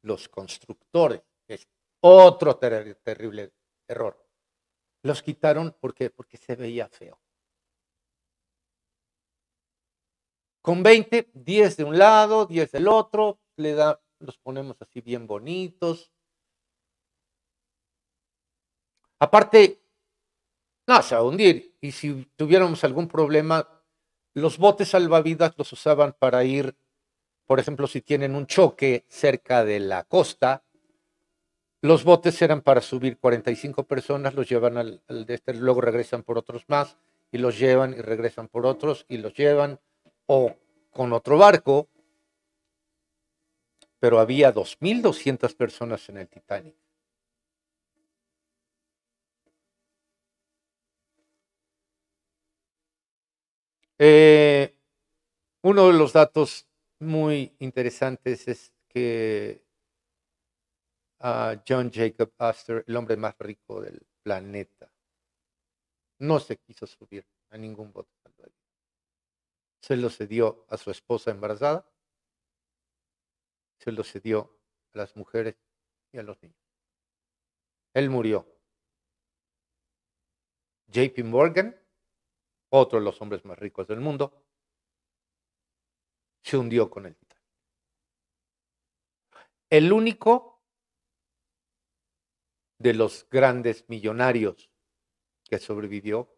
los constructores? Es otro terrible error. Los quitaron porque se veía feo. Con 20, 10 de un lado, 10 del otro, los ponemos así bien bonitos. Aparte, no, se va a hundir. Y si tuviéramos algún problema, los botes salvavidas los usaban para ir, por ejemplo, si tienen un choque cerca de la costa, los botes eran para subir 45 personas, los llevan al de este, luego regresan por otros más, y los llevan y regresan por otros, y los llevan, o con otro barco, pero había 2,200 personas en el Titanic. Eh, Uno de los datos muy interesantes es que John Jacob Astor, el hombre más rico del planeta, no se quiso subir a ningún bote salvavidas. Se lo cedió a su esposa embarazada, se lo cedió a las mujeres y a los niños. Él murió. JP Morgan, otro de los hombres más ricos del mundo, se hundió con el Titanic. El único de los grandes millonarios que sobrevivió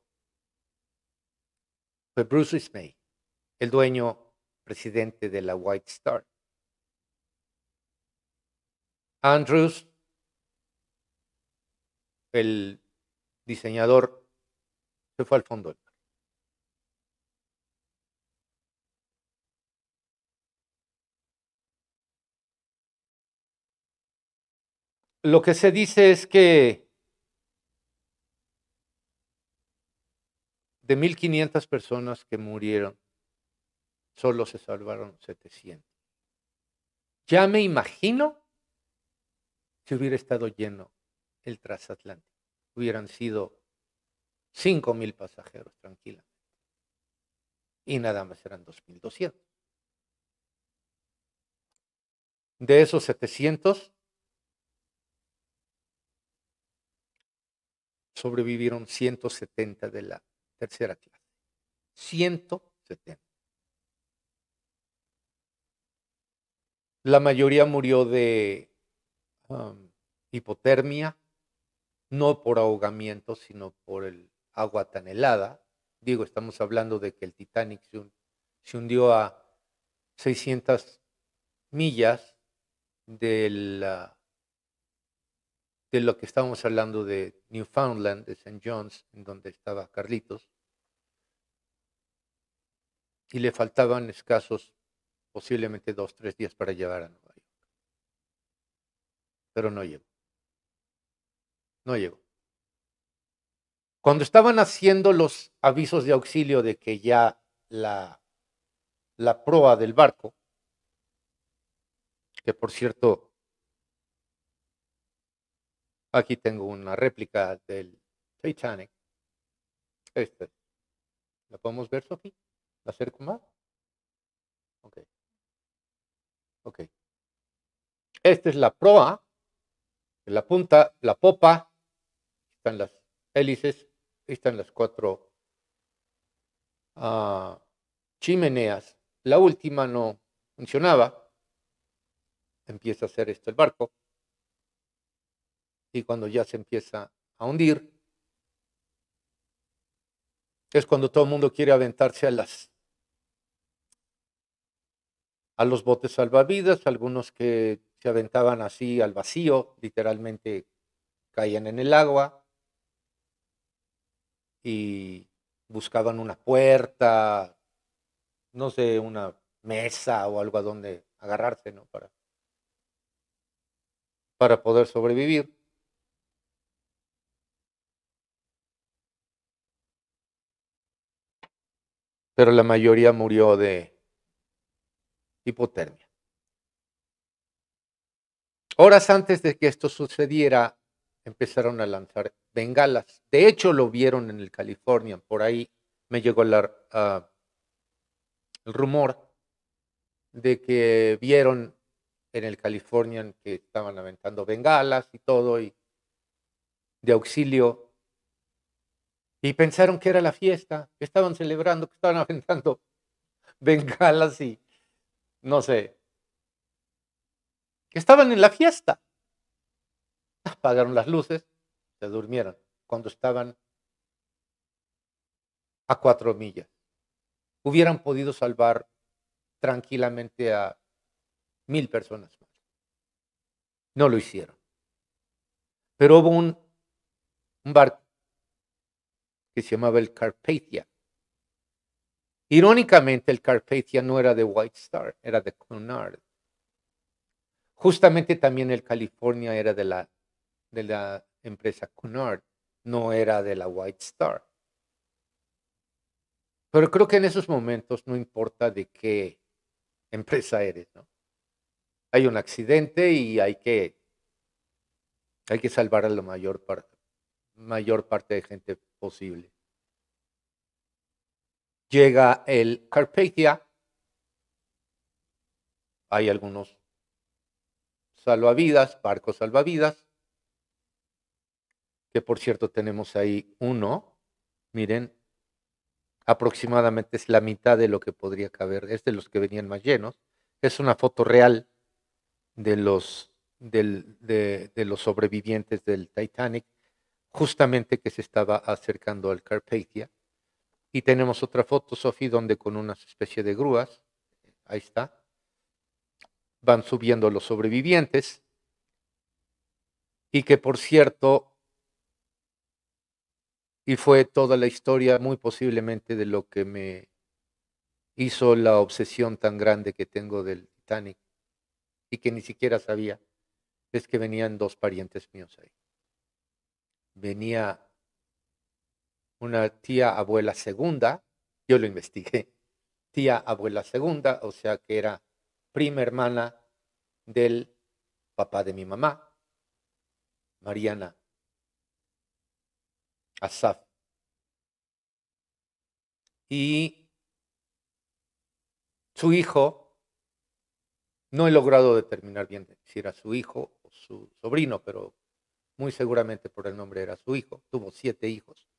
fue Bruce Ismay, el dueño presidente de la White Star. Andrews, el diseñador, se fue al fondo del mar. Lo que se dice es que de 1,500 personas que murieron, solo se salvaron 700. Ya me imagino si hubiera estado lleno el transatlántico. Hubieran sido 5,000 pasajeros tranquilamente. Y nada más eran 2,200. De esos 700, sobrevivieron 170 de la tercera clase. 170. La mayoría murió de hipotermia, no por ahogamiento, sino por el agua tan helada. Digo, estamos hablando de que el Titanic se hundió a 600 millas de lo que estábamos hablando de Newfoundland, de St. John's, en donde estaba Carlitos, y le faltaban escasos, posiblemente 2, 3 días para llegar a Nueva York. Pero no llegó, no llegó. Cuando estaban haciendo los avisos de auxilio de que ya la proa del barco, que por cierto, aquí tengo una réplica del Titanic. Esta, ¿la podemos ver, Sofi? ¿La acerco más? Ok, ok. Esta es la proa, la punta, la popa, están las hélices, están las 4 chimeneas. La última no funcionaba, empieza a hacer esto el barco, y cuando ya se empieza a hundir, es cuando todo el mundo quiere aventarse a los botes salvavidas, algunos que se aventaban así al vacío, literalmente caían en el agua y buscaban una puerta, no sé, una mesa o algo a donde agarrarse, ¿no? Para poder sobrevivir. Pero la mayoría murió de hipotermia. Horas antes de que esto sucediera, empezaron a lanzar bengalas. De hecho, lo vieron en el California. Por ahí me llegó el rumor de que vieron en el California que estaban aventando bengalas y todo, y de auxilio, y pensaron que era la fiesta, que estaban celebrando, que estaban aventando bengalas y no sé, que estaban en la fiesta. Apagaron las luces, se durmieron cuando estaban a 4 millas. Hubieran podido salvar tranquilamente a 1,000 personas más. No lo hicieron. Pero hubo un barco que se llamaba el Carpathia. Irónicamente, el Carpathia no era de White Star, era de Cunard. Justamente también el California era de la empresa Cunard, no era de la White Star. Pero creo que en esos momentos no importa de qué empresa eres, ¿no? Hay un accidente y hay que salvar a la mayor parte de gente posible. Llega el Carpathia, hay algunos salvavidas, barcos salvavidas, que por cierto tenemos ahí uno, miren, aproximadamente es la mitad de lo que podría caber, es de los que venían más llenos, es una foto real de los sobrevivientes del Titanic, justamente que se estaba acercando al Carpathia. Y tenemos otra foto, Sophie, donde con una especie de grúas, ahí está, van subiendo los sobrevivientes. Y que por cierto, y fue toda la historia muy posiblemente de lo que me hizo la obsesión tan grande que tengo del Titanic y que ni siquiera sabía, es que venían dos parientes míos ahí. Venía una tía abuela segunda, yo lo investigué, tía abuela segunda, o sea que era prima hermana del papá de mi mamá, Mariana Asaf. Y su hijo, no he logrado determinar bien si era su hijo o su sobrino, pero muy seguramente por el nombre era su hijo. Tuvo 7 hijos.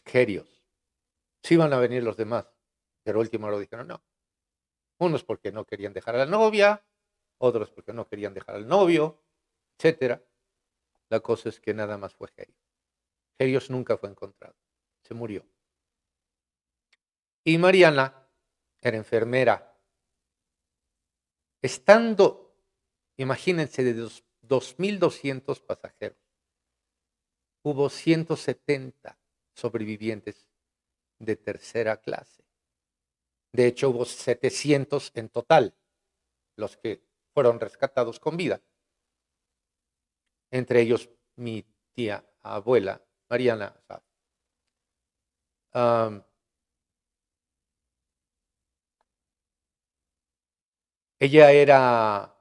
Gerios. Sí iban a venir los demás, pero último lo dijeron no. Unos porque no querían dejar a la novia, otros porque no querían dejar al novio, etcétera. La cosa es que nada más fue Gerios. Gerios nunca fue encontrado. Se murió. Y Mariana era enfermera. Estando, imagínense, de 2.200 pasajeros, hubo 170 sobrevivientes de tercera clase. De hecho, hubo 700 en total, los que fueron rescatados con vida. Entre ellos mi tía abuela, Mariana. Ella era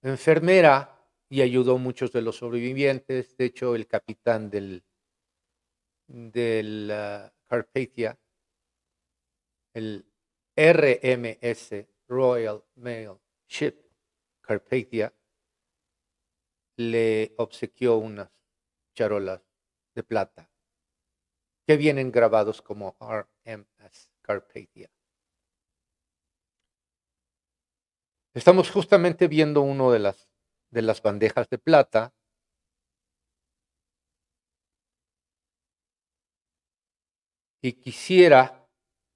enfermera y ayudó a muchos de los sobrevivientes. De hecho, el capitán del Carpathia, el RMS Royal Mail Ship Carpathia, le obsequió unas charolas de plata que vienen grabados como RMS Carpathia. Estamos justamente viendo uno de las bandejas de plata. Y quisiera,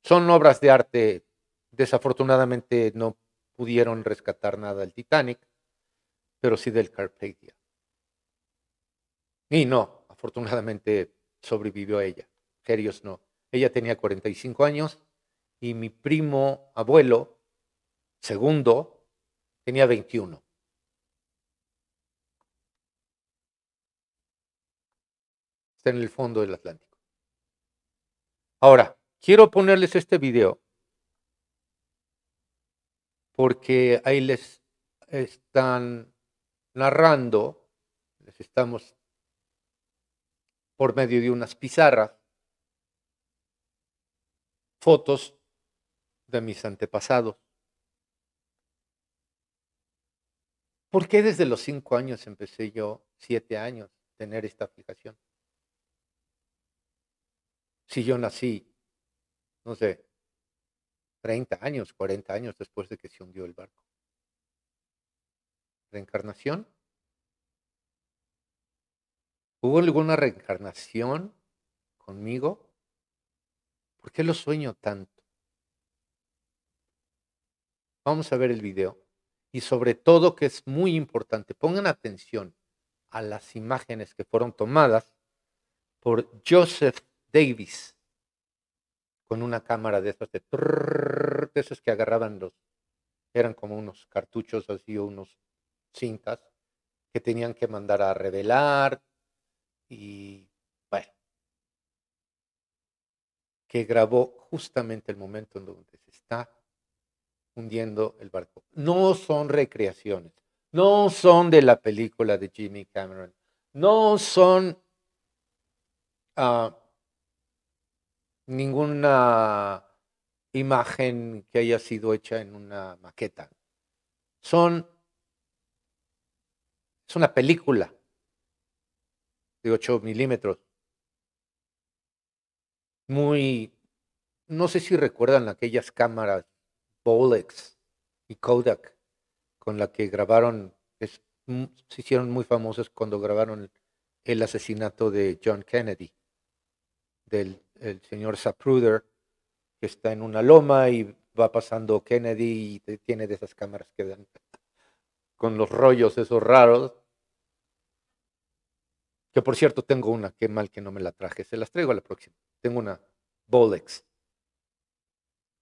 son obras de arte, desafortunadamente no pudieron rescatar nada del Titanic, pero sí del Carpathia. Y no, afortunadamente sobrevivió ella. Gerios no. Ella tenía 45 años y mi primo abuelo, segundo, tenía 21. Está en el fondo del Atlántico. Ahora, quiero ponerles este video porque ahí les están narrando, les estamos por medio de unas pizarras, fotos de mis antepasados. ¿Por qué desde los 5 años empecé yo, 7 años, tener esta fijación? Si yo nací, no sé, 30 años, 40 años después de que se hundió el barco. ¿Reencarnación? ¿Hubo alguna reencarnación conmigo? ¿Por qué lo sueño tanto? Vamos a ver el video. Y sobre todo, que es muy importante, pongan atención a las imágenes que fueron tomadas por Joseph Davis con una cámara de esas de esos que agarraban eran como unos cartuchos así o unos cintas que tenían que mandar a revelar y bueno, que grabó justamente el momento en donde se está hundiendo el barco. No son recreaciones, no son de la película de Jimmy Cameron, no son ah, ninguna imagen que haya sido hecha en una maqueta. Son, es una película de 8 milímetros, muy, no sé si recuerdan aquellas cámaras Bolex y Kodak con la que grabaron, se hicieron muy famosas cuando grabaron el asesinato de John Kennedy, del el señor Zapruder, que está en una loma y va pasando Kennedy y tiene de esas cámaras que dan con los rollos esos raros, que por cierto tengo una, qué mal que no me la traje, se las traigo a la próxima. Tengo una Bolex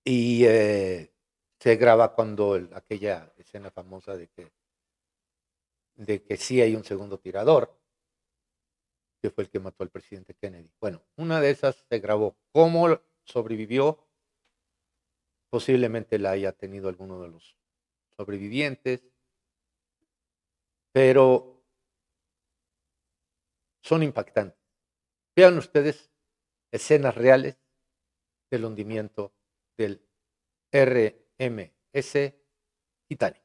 y se graba cuando aquella escena famosa de que sí hay un segundo tirador, que fue el que mató al presidente Kennedy. Bueno, una de esas se grabó. ¿Cómo sobrevivió? Posiblemente la haya tenido alguno de los sobrevivientes, pero son impactantes. Vean ustedes escenas reales del hundimiento del RMS Titanic.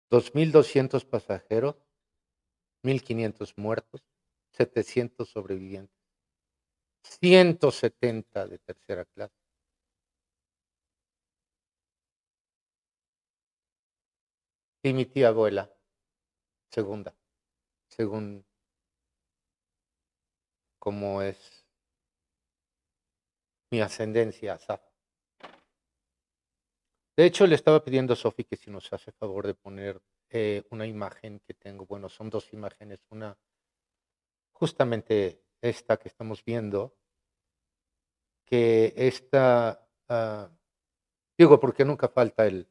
2.200 pasajeros, 1.500 muertos, 700 sobrevivientes, 170 de tercera clase. Y mi tía abuela, segunda, según cómo es mi ascendencia, Asaf. De hecho, le estaba pidiendo a Sofi que si nos hace favor de poner una imagen que tengo. Bueno, son dos imágenes. Una, justamente esta que estamos viendo, que esta, digo, porque nunca falta el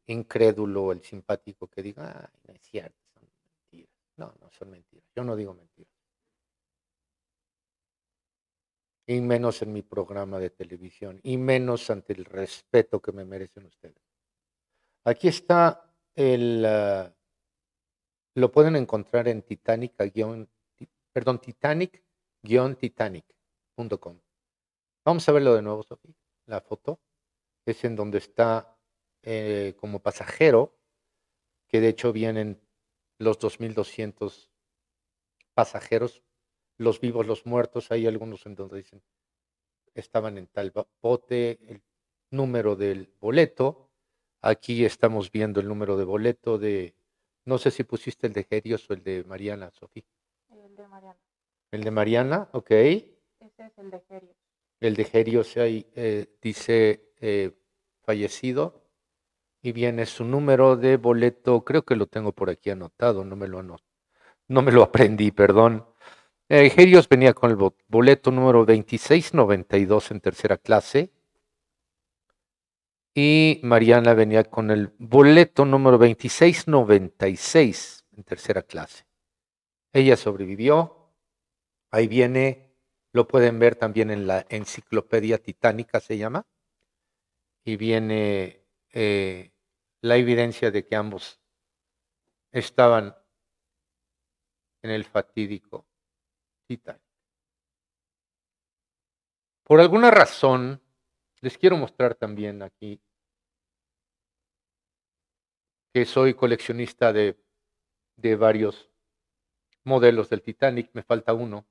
incrédulo, el simpático que diga, ay, no es cierto, son mentiras. No, no son mentiras. Yo no digo mentiras. Y menos en mi programa de televisión, y menos ante el respeto que me merecen ustedes. Aquí está lo pueden encontrar en Titanic-Titanic.com. Vamos a verlo de nuevo, Sofía. La foto es en donde está como pasajero, que de hecho vienen los 2.200 pasajeros, los vivos, los muertos. Hay algunos en donde dicen estaban en tal bote, el número del boleto. Aquí estamos viendo el número de boleto no sé si pusiste el de Gerios o el de Mariana, Sofía. El de Mariana. El de Mariana, ok. Ese es el de Gerios. El de Gerios ahí dice fallecido y viene su número de boleto, creo que lo tengo por aquí anotado, no me lo aprendí, perdón. Gerios venía con el boleto número 2692 en tercera clase y Mariana venía con el boleto número 2696 en tercera clase. Ella sobrevivió. Ahí viene, lo pueden ver también en la enciclopedia titánica, se llama, y viene la evidencia de que ambos estaban en el fatídico Titanic. Por alguna razón, les quiero mostrar también aquí que soy coleccionista de varios modelos del Titanic. Me falta uno.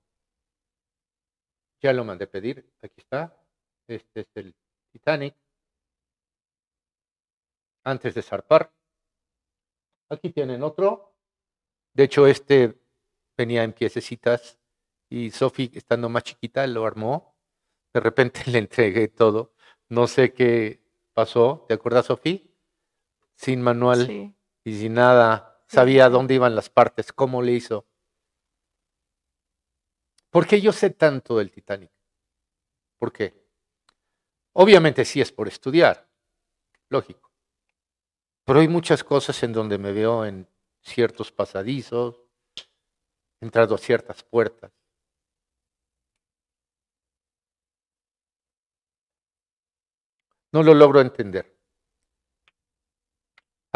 Ya lo mandé pedir. Aquí está. Este es el Titanic. Antes de zarpar. Aquí tienen otro. De hecho, este venía en piececitas y Sophie, estando más chiquita, lo armó. De repente le entregué todo. No sé qué pasó. ¿Te acuerdas, Sophie? Sin manual Sí, y sin nada. sí, sí, Sabía sí. dónde iban las partes, cómo le hizo. ¿Por qué yo sé tanto del Titanic? ¿Por qué? Obviamente sí es por estudiar, lógico. Pero hay muchas cosas en donde me veo en ciertos pasadizos, entrando a ciertas puertas. No lo logro entender.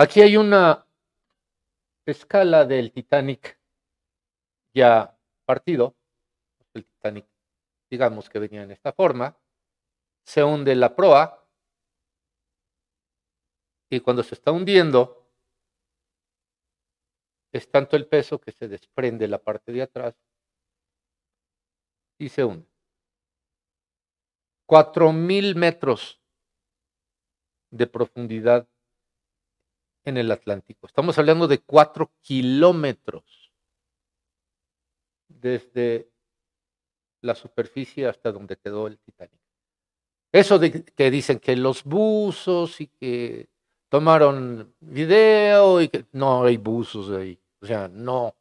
Aquí hay una escala del Titanic ya partido. El Titanic, digamos que venía en esta forma. Se hunde la proa y cuando se está hundiendo es tanto el peso que se desprende la parte de atrás y se hunde. 4.000 metros de profundidad en el Atlántico. Estamos hablando de 4 kilómetros desde la superficie hasta donde quedó el Titanic. Eso de que dicen que los buzos y que tomaron video y que no hay buzos ahí. O sea, no.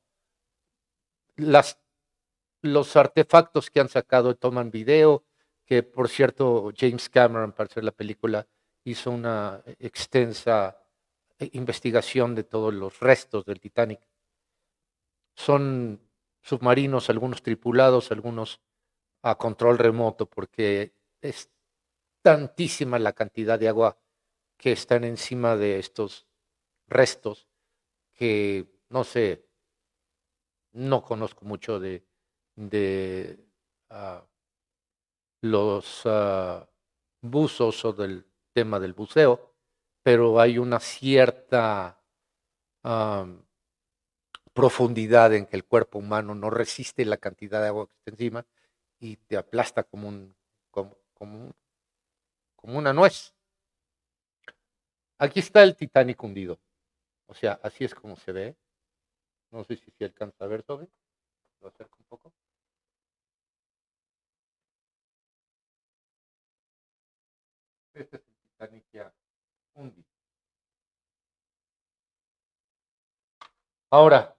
Las, los artefactos que han sacado toman video, que por cierto James Cameron para hacer la película hizo una extensa investigación de todos los restos del Titanic. Son submarinos, algunos tripulados, algunos a control remoto, porque es tantísima la cantidad de agua que están encima de estos restos que no sé, no conozco mucho de uh, los buzos o del tema del buceo, pero hay una cierta profundidad en que el cuerpo humano no resiste la cantidad de agua que está encima y te aplasta como una nuez. Aquí está el Titanic hundido. O sea, así es como se ve. No sé si se alcanza a ver, Toby. Lo acerco un poco. Este es el Titanic ya hundido. Ahora,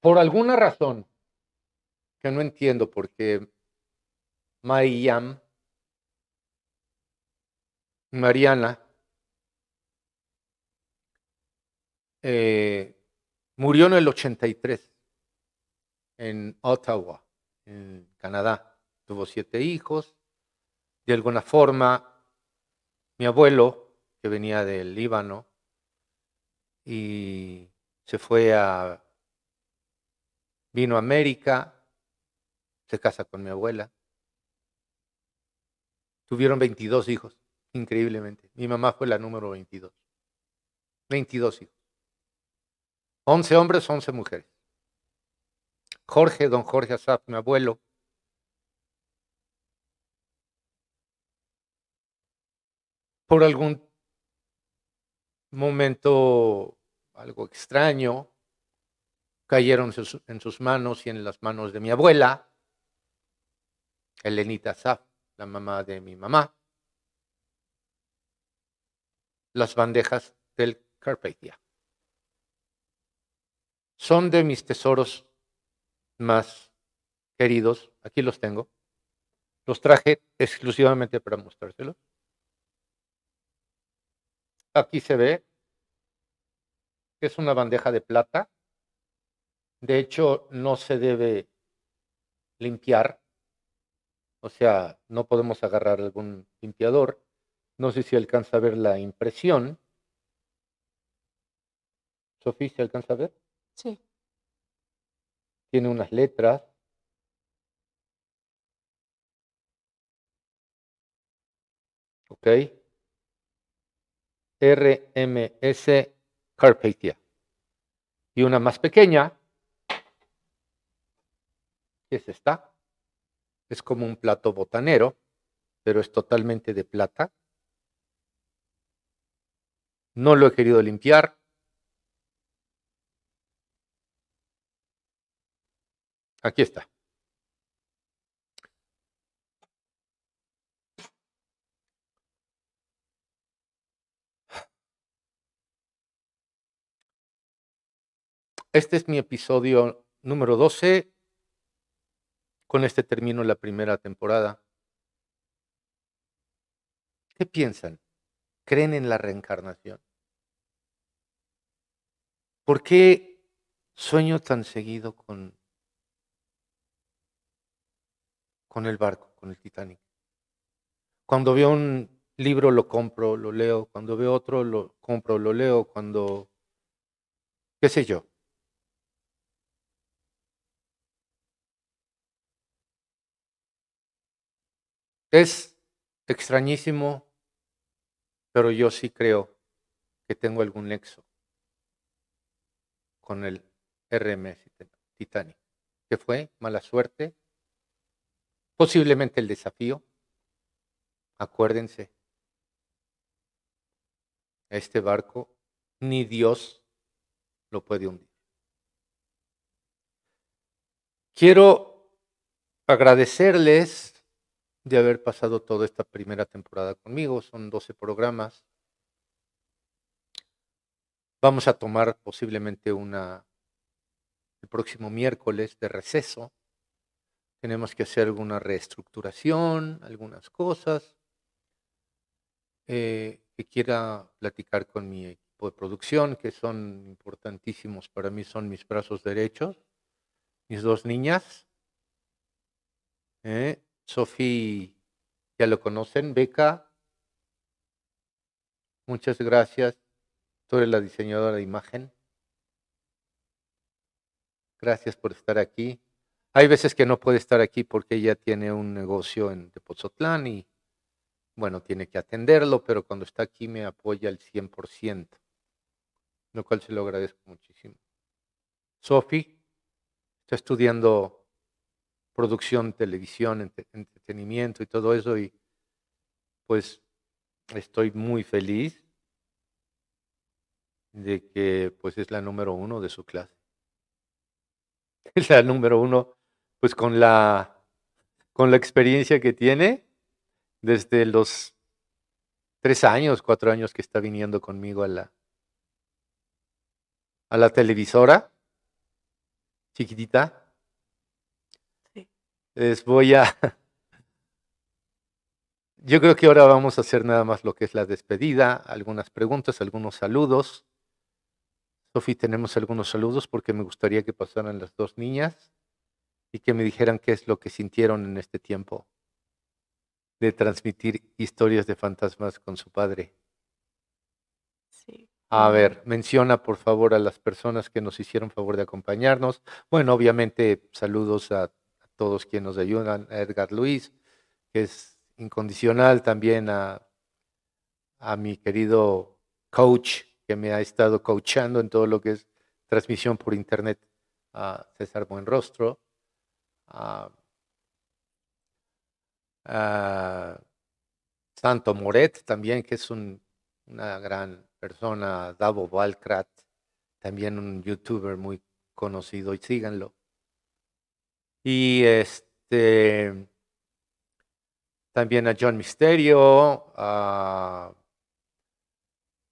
por alguna razón que no entiendo, porque Mariana, murió en el 83 en Ottawa, en Canadá. Tuvo 7 hijos. De alguna forma, mi abuelo, que venía del Líbano, y vino a América, se casa con mi abuela. Tuvieron 22 hijos, increíblemente. Mi mamá fue la número 22. 22 hijos. 11 hombres, 11 mujeres. Don Jorge Asaf, mi abuelo, por algún momento algo extraño, cayeron en sus manos y en las manos de mi abuela, Elenita Asaf, la mamá de mi mamá, las bandejas del Carpathia. Son de mis tesoros más queridos. Aquí los tengo. Los traje exclusivamente para mostrárselos. Aquí se ve que es una bandeja de plata. De hecho, no se debe limpiar. O sea, no podemos agarrar algún limpiador. No sé si alcanza a ver la impresión. Sofía, ¿se alcanza a ver? Sí. Tiene unas letras. Ok. RMS Carpathia. Y una más pequeña, que es esta. Es como un plato botanero, pero es totalmente de plata. No lo he querido limpiar. Aquí está. Este es mi episodio número 12. Con este termino la primera temporada. ¿Qué piensan? ¿Creen en la reencarnación? ¿Por qué sueño tan seguido con el barco, con el Titanic? Cuando veo un libro lo compro, lo leo. Cuando veo otro lo compro, lo leo. Qué sé yo. Es extrañísimo, pero yo sí creo que tengo algún nexo con el RMS Titanic. ¿Qué fue? Mala suerte. Posiblemente el desafío. Acuérdense, este barco ni Dios lo puede hundir. Quiero agradecerles de haber pasado toda esta primera temporada conmigo. Son 12 programas. Vamos a tomar posiblemente el próximo miércoles de receso. Tenemos que hacer alguna reestructuración, algunas cosas. Que quiera platicar con mi equipo de producción, que son importantísimos para mí, son mis brazos derechos, mis 2 niñas. Sofía, ya lo conocen, Beca, muchas gracias. Tú eres la diseñadora de imagen. Gracias por estar aquí. Hay veces que no puede estar aquí porque ella tiene un negocio en Tepoztlán y bueno, tiene que atenderlo, pero cuando está aquí me apoya al 100%, lo cual se lo agradezco muchísimo. Sofi está estudiando producción, televisión, entretenimiento y todo eso, y pues estoy muy feliz de que pues es la número uno de su clase. Es la número uno, pues con la experiencia que tiene desde los 3 años, 4 años que está viniendo conmigo a la televisora, chiquitita. Sí. Les voy a, yo creo que ahora vamos a hacer nada más lo que es la despedida, algunas preguntas, algunos saludos. Sofi, tenemos algunos saludos porque me gustaría que pasaran las dos niñas y que me dijeran qué es lo que sintieron en este tiempo de transmitir historias de fantasmas con su padre. Sí. A ver, menciona por favor a las personas que nos hicieron favor de acompañarnos. Bueno, obviamente saludos a todos quienes nos ayudan, a Edgar Luis, que es incondicional, también a mi querido coach, que me ha estado coachando en todo lo que es transmisión por internet, a César Buenrostro, a Santo Moret también, que es una gran persona, Davo Valkrat, también un youtuber muy conocido, y síganlo. Y también a John Misterio,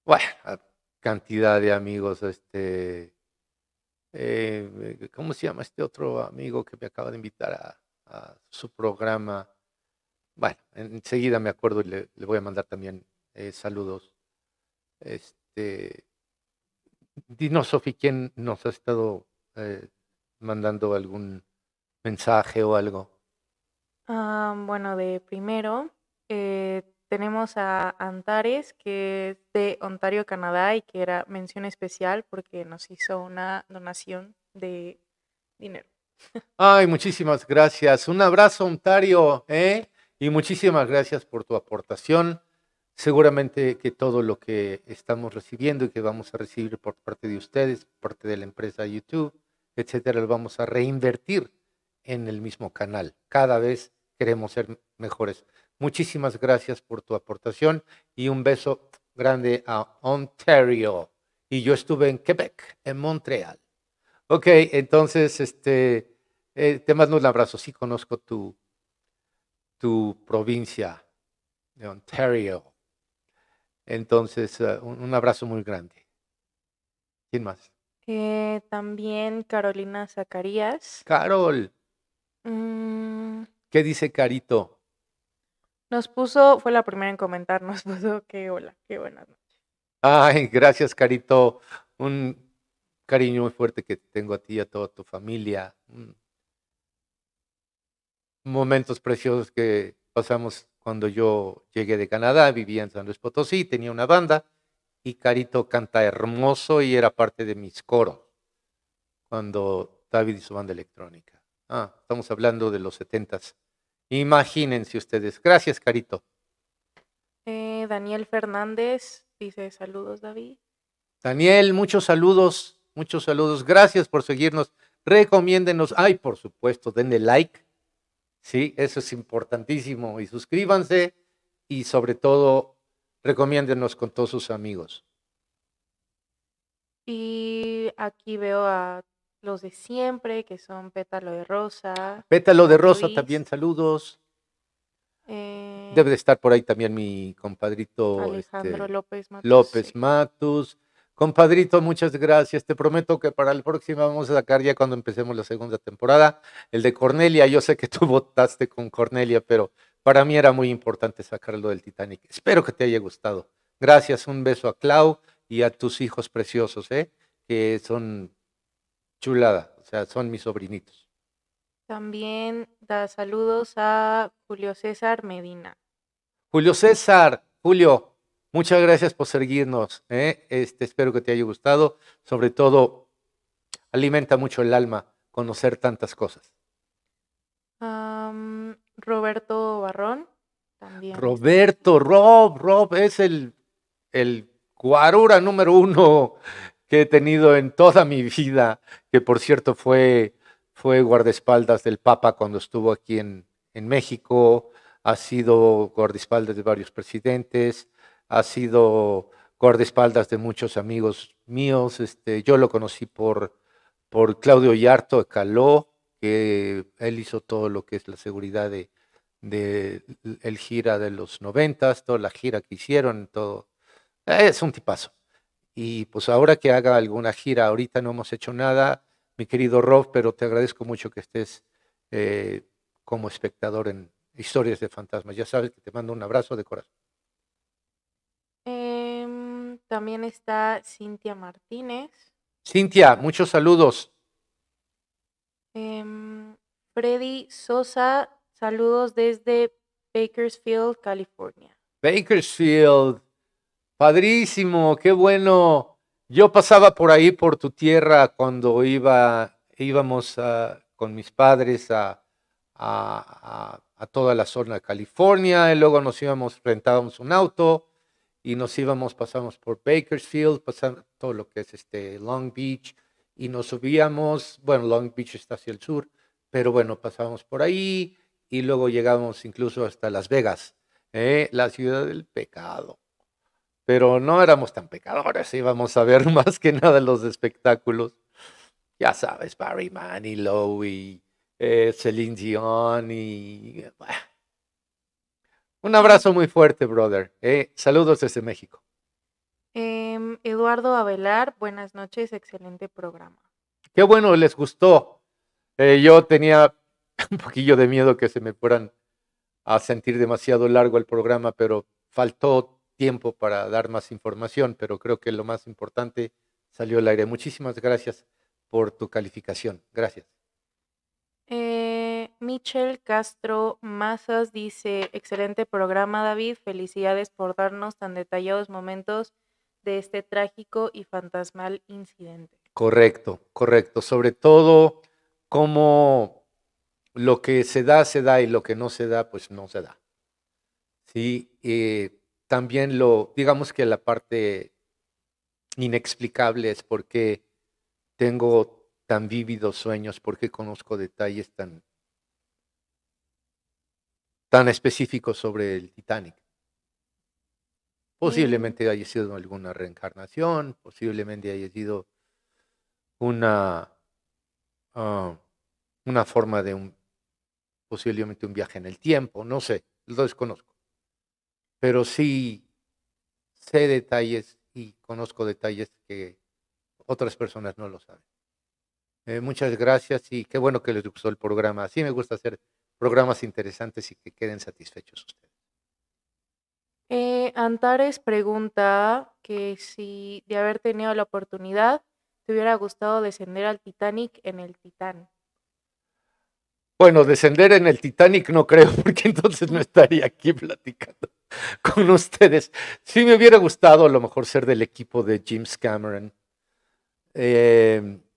bueno, a cantidad de amigos, ¿cómo se llama este otro amigo que me acaba de invitar a su programa? Bueno, enseguida me acuerdo y le voy a mandar también saludos. Este, Dinos, Sofi, ¿quién nos ha estado mandando algún mensaje o algo? Bueno, de primero tenemos a Antares, que es de Ontario, Canadá, y que era mención especial porque nos hizo una donación de dinero. Ay, muchísimas gracias. Un abrazo, Ontario, ¿eh? Y muchísimas gracias por tu aportación. Seguramente que todo lo que estamos recibiendo y que vamos a recibir por parte de ustedes, por parte de la empresa YouTube, etcétera, lo vamos a reinvertir en el mismo canal. Cada vez queremos ser mejores. Muchísimas gracias por tu aportación y un beso grande a Ontario. Y yo estuve en Quebec, en Montreal. Ok, entonces, te mando un abrazo. Sí conozco tu provincia de Ontario. Entonces, un abrazo muy grande. ¿Quién más? También Carolina Zacarías. Carol, mm, ¿qué dice Carito? Nos puso, fue la primera en comentar, nos puso que hola, qué buenas noches. Ay, gracias, Carito. Un cariño muy fuerte que tengo a ti y a toda tu familia. Momentos preciosos que pasamos cuando yo llegué de Canadá, vivía en San Luis Potosí, tenía una banda y Carito canta hermoso y era parte de mis coros cuando David y su banda electrónica. Estamos hablando de los 70s. Imagínense ustedes. Gracias, Carito. Daniel Fernández dice saludos, David. Daniel, muchos saludos, muchos saludos. Gracias por seguirnos. Recomiéndenos. Ay, por supuesto, denle like. Sí, eso es importantísimo. Y suscríbanse y sobre todo recomiéndenos con todos sus amigos. Y aquí veo a los de siempre, que son Pétalo de Rosa, Pétalo de Juan Rosa Luis, también, saludos. eh, Debe de estar por ahí también mi compadrito Alejandro López Matos, López sí. Matus. Compadrito, muchas gracias. Te prometo que para el próximo vamos a sacar ya cuando empecemos la segunda temporada el de Cornelia. Yo sé que tú votaste con Cornelia, pero para mí era muy importante sacarlo del Titanic. Espero que te haya gustado. Gracias, un beso a Clau y a tus hijos preciosos, que son chulada, o sea, son mis sobrinitos. También da saludos a Julio César Medina. Julio César, Julio, muchas gracias por seguirnos. Espero que te haya gustado. Sobre todo, alimenta mucho el alma conocer tantas cosas. Roberto Barrón. también está. Roberto, Rob es el guarura número uno que he tenido en toda mi vida, que por cierto fue guardaespaldas del Papa cuando estuvo aquí en México, ha sido guardaespaldas de varios presidentes, ha sido guardaespaldas de muchos amigos míos. Yo lo conocí por Claudio Yarto de Caló, que él hizo todo lo que es la seguridad de el gira de los noventas, toda la gira que hicieron, todo. Es un tipazo. Y pues ahora que haga alguna gira, ahorita no hemos hecho nada, mi querido Rob, pero te agradezco mucho que estés eh, como espectador en Historias de Fantasmas. Ya sabes que te mando un abrazo de corazón. También está Cintia Martínez. Cintia, muchos saludos. Em, Freddy Sosa, saludos desde Bakersfield, California. Bakersfield, padrísimo, qué bueno. Yo pasaba por ahí, por tu tierra, cuando íbamos con mis padres a toda la zona de California, y luego nos íbamos, rentábamos un auto y nos íbamos, pasamos por Bakersfield, pasando todo lo que es Long Beach, y nos subíamos, bueno, Long Beach está hacia el sur, pero bueno, pasábamos por ahí y luego llegamos incluso hasta Las Vegas, la ciudad del pecado. Pero no éramos tan pecadores, íbamos a ver más que nada los espectáculos. Ya sabes, Barry Manilow y Celine Dion y... Bah. Un Mm, abrazo muy fuerte, brother. Saludos desde México. Eduardo Avelar, buenas noches, excelente programa. Qué bueno, les gustó. Yo tenía un poquillo de miedo que se me fueran a sentir demasiado largo el programa, pero faltó tiempo para dar más información, pero creo que lo más importante salió al aire. Muchísimas gracias por tu calificación. Gracias. Michelle Castro Mazas dice, excelente programa David, felicidades por darnos tan detallados momentos de este trágico y fantasmal incidente. Correcto, correcto. Sobre todo, como lo que se da y lo que no se da, pues no se da. Sí, también digamos que la parte inexplicable es por qué tengo tan vívidos sueños, por qué conozco detalles tan específicos sobre el Titanic. Em, Posiblemente haya sido alguna reencarnación, posiblemente haya sido una, ah, una forma de posiblemente un viaje en el tiempo, no sé, lo desconozco. Pero sí sé detalles y conozco detalles que otras personas no lo saben. Muchas gracias y qué bueno que les gustó el programa. Así me gusta hacer programas interesantes y que queden satisfechos ustedes. Antares pregunta que si de haber tenido la oportunidad, te hubiera gustado descender al Titanic en el Titán. Bueno, descender en el Titanic no creo, porque entonces no estaría aquí platicando con ustedes. Sí me hubiera gustado a lo mejor ser del equipo de James Cameron,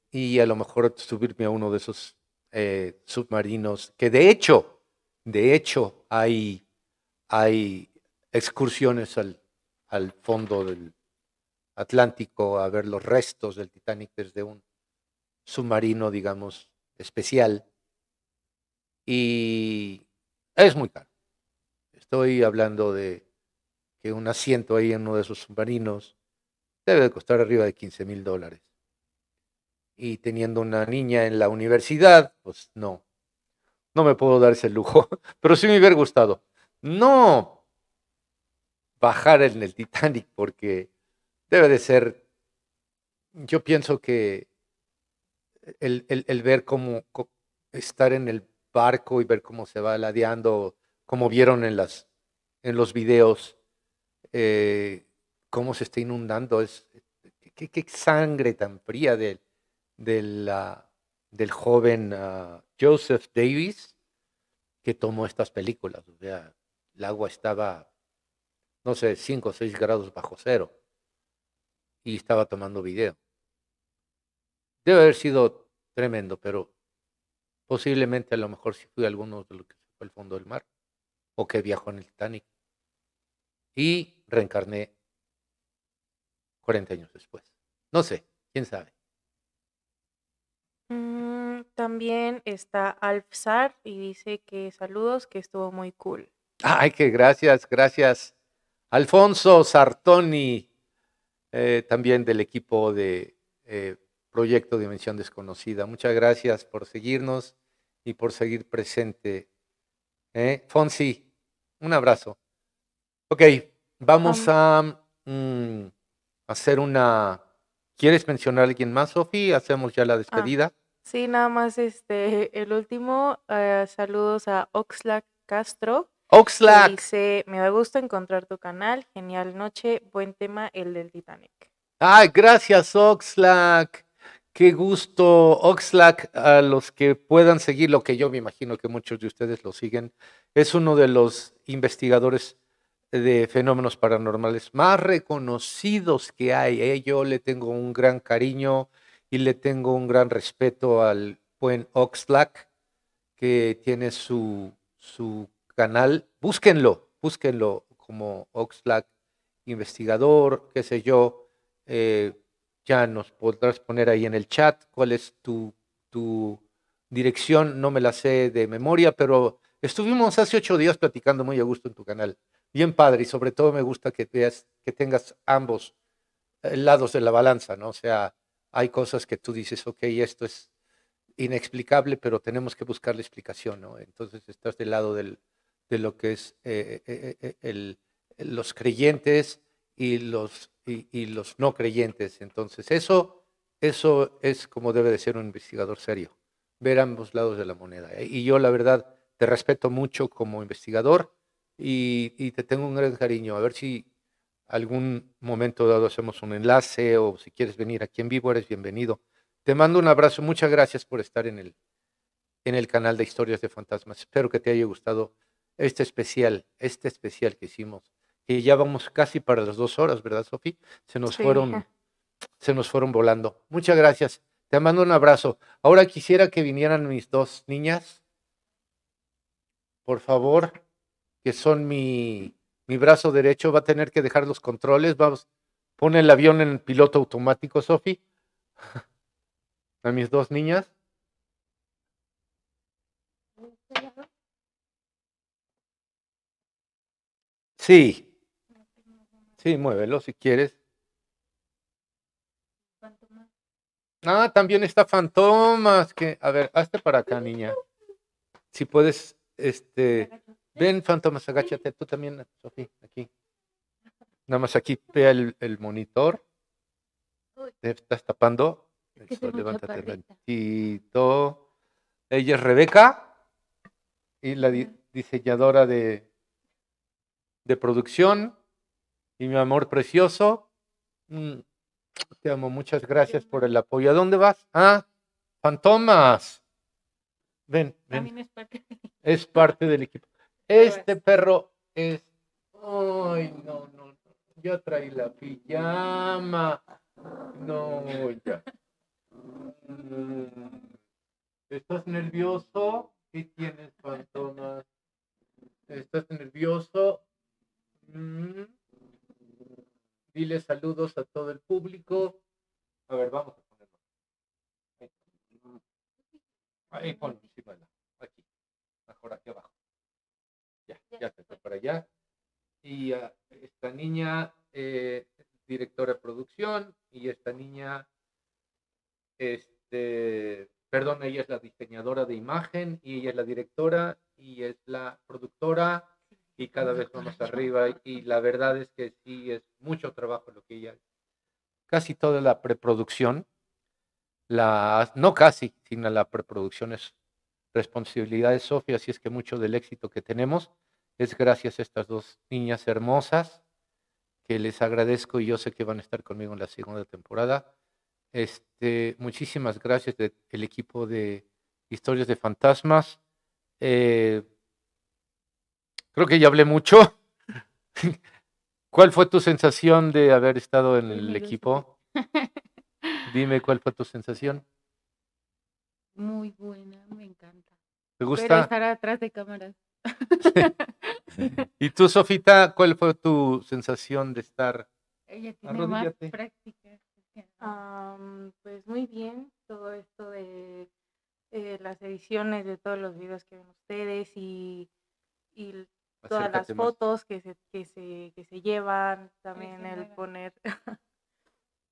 y a lo mejor subirme a uno de esos submarinos, que de hecho hay excursiones al fondo del Atlántico a ver los restos del Titanic desde un submarino, digamos, especial. Y es muy caro. Estoy hablando de que un asiento ahí en uno de esos submarinos debe de costar arriba de $15,000. Y teniendo una niña en la universidad, pues no me puedo dar ese lujo. Pero sí me hubiera gustado. No bajar en el Titanic porque debe de ser, yo pienso que el ver estar en el barco y ver cómo se va ladeando, como vieron en los videos, eh, cómo se está inundando, qué sangre tan fría del, ah, del joven Joseph Davis que tomó estas películas. O sea, el agua estaba, no sé, 5 o 6 grados bajo cero y estaba tomando video. Debe haber sido tremendo, pero posiblemente a lo mejor sí fui alguno de los que se fue al fondo del mar. o que viajó en el Titanic. Y reencarné 40 años después. No sé, quién sabe. También está Alfsar y dice que saludos, que estuvo muy cool. Ay, que gracias, gracias. Alfonso Sartoni, también del equipo de Proyecto Dimensión Desconocida. Muchas gracias por seguirnos y por seguir presente. Fonsi, un abrazo. Ok, vamos Am, a hacer una... ¿Quieres mencionar a alguien más, Sofi? Hacemos ya la ah, despedida. sí, nada más el último, saludos a Oxlack Castro, que Oxlack. dice, me da gusto encontrar tu canal, genial noche, buen tema el del Titanic. Ay, gracias, Oxlack. Qué gusto, Oxlack. A los que puedan seguir, lo que yo me imagino que muchos de ustedes lo siguen, es uno de los investigadores de fenómenos paranormales más reconocidos que hay. Yo le tengo un gran cariño y le tengo un gran respeto al buen Oxlack, que tiene su canal. Búsquenlo como Oxlack investigador, qué sé yo. eh, ya nos podrás poner ahí en el chat cuál es tu dirección. No me la sé de memoria, pero estuvimos hace 8 días platicando muy a gusto en tu canal. Bien padre, y sobre todo me gusta que veas, que tengas ambos lados de la balanza, ¿no? O sea, hay cosas que tú dices, ok, esto es inexplicable, pero tenemos que buscar la explicación, ¿no? Entonces estás del lado de lo que es los creyentes y los no creyentes. Entonces eso es como debe de ser un investigador serio, ver ambos lados de la moneda. Y yo la verdad te respeto mucho como investigador y te tengo un gran cariño. A ver si algún momento dado hacemos un enlace o si quieres venir aquí en vivo, eres bienvenido. Te mando un abrazo, muchas gracias por estar en el canal de Historias de Fantasmas. Espero que te haya gustado este especial que hicimos. Y ya vamos casi para las 2 horas, ¿verdad, Sofi? Se nos Sí. fueron, se nos fueron volando. Muchas gracias. Te mando un abrazo. Ahora quisiera que vinieran mis dos niñas, por favor, que son mi brazo derecho. Va a tener que dejar los controles. Vamos, pone el avión en piloto automático, Sofi. A mis dos niñas. Sí, sí, muévelo si quieres. Ah, también está Fantomas, que, a ver, hazte para acá, niña. Si puedes, ven, Fantomas, agáchate, tú también, Sofía, aquí. Nada más aquí, vea el monitor, te estás tapando. Eso, levántate tantito. Ella es Rebeca y la diseñadora de producción y mi amor precioso. Mm, Te amo, muchas gracias por el apoyo. ¿A dónde vas? Ah, Fantomas. Ven, ven. Es parte del equipo. Este perro es. Ay, no, no, no. Ya traí la pijama. No, ya. Mm, ¿Estás nervioso? ¿Qué tienes, Fantomas? ¿Estás nervioso? Mm, Dile saludos a todo el público. A ver, vamos a ponerlo. Ahí ponlo encima de aquí. Mejor aquí abajo. Ya te fue para allá. Y esta niña, directora de producción, y esta niña, perdón, ella es la diseñadora de imagen, y ella es la directora, y es la productora, y cada vez vamos arriba, y la verdad es que sí, es mucho trabajo lo que ella, casi toda la preproducción, no casi, sino la preproducción es responsabilidad de Sofía, así es que mucho del éxito que tenemos es gracias a estas dos niñas hermosas que les agradezco y yo sé que van a estar conmigo en la segunda temporada. Muchísimas gracias del equipo de Historias de Fantasmas. Eh, Creo que ya hablé mucho. ¿Cuál fue tu sensación de haber estado en el equipo? Dime cuál fue tu sensación. Muy buena, me encanta. ¿Te Pero gusta? estar atrás de cámaras. ¿Y tú, Sofita, cuál fue tu sensación de estar? Ella tiene más Arrodíllate. práctica. Pues muy bien, todo esto de las ediciones de todos los videos que ven ustedes y todas las Acércate más. fotos que se llevan, también se el muevan. poner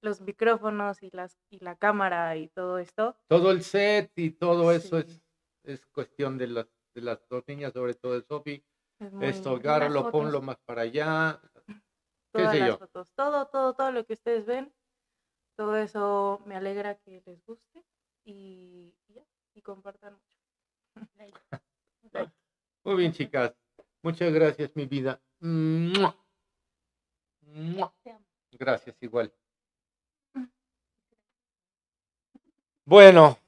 los micrófonos y la cámara y todo esto. Todo el set y todo eso Sí, es cuestión de las dos niñas, sobre todo de Sofi. es Esto, muy, agárralo, fotos. ponlo más para allá, qué todas sé las yo. fotos, todo lo que ustedes ven, todo eso me alegra que les guste y ya, y compartan mucho. Like. Muy bien, chicas. Muchas gracias, mi vida. ¡Mua! ¡Mua! Te amo. Gracias, igual. Bueno,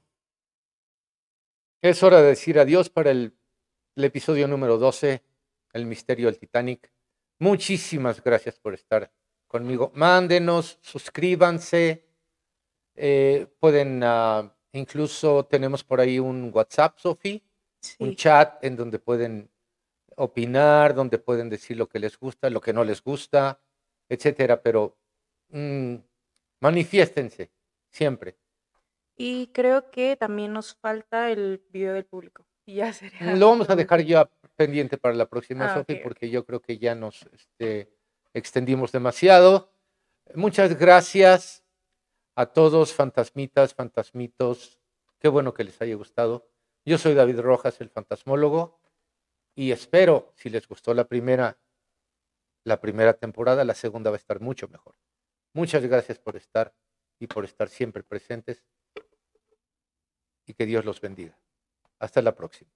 es hora de decir adiós para el episodio número 12, El misterio del Titanic. Muchísimas gracias por estar conmigo. Mándenos, suscríbanse. Pueden, incluso tenemos por ahí un WhatsApp, Sofi, un Sí, chat en donde pueden opinar, donde pueden decir lo que les gusta, lo que no les gusta, etcétera. Pero manifiéstense siempre. y creo que también nos falta el video del público. Y ya sería Lo vamos a lo dejar último. ya pendiente para la próxima, Sofi, Ok. porque yo creo que ya nos extendimos demasiado. Muchas gracias a todos, fantasmitas, fantasmitos. Qué bueno que les haya gustado. Yo soy David Rojas, el fantasmólogo, y espero, si les gustó la primera temporada, la segunda va a estar mucho mejor. Muchas gracias por estar y por estar siempre presentes, y que Dios los bendiga. Hasta la próxima.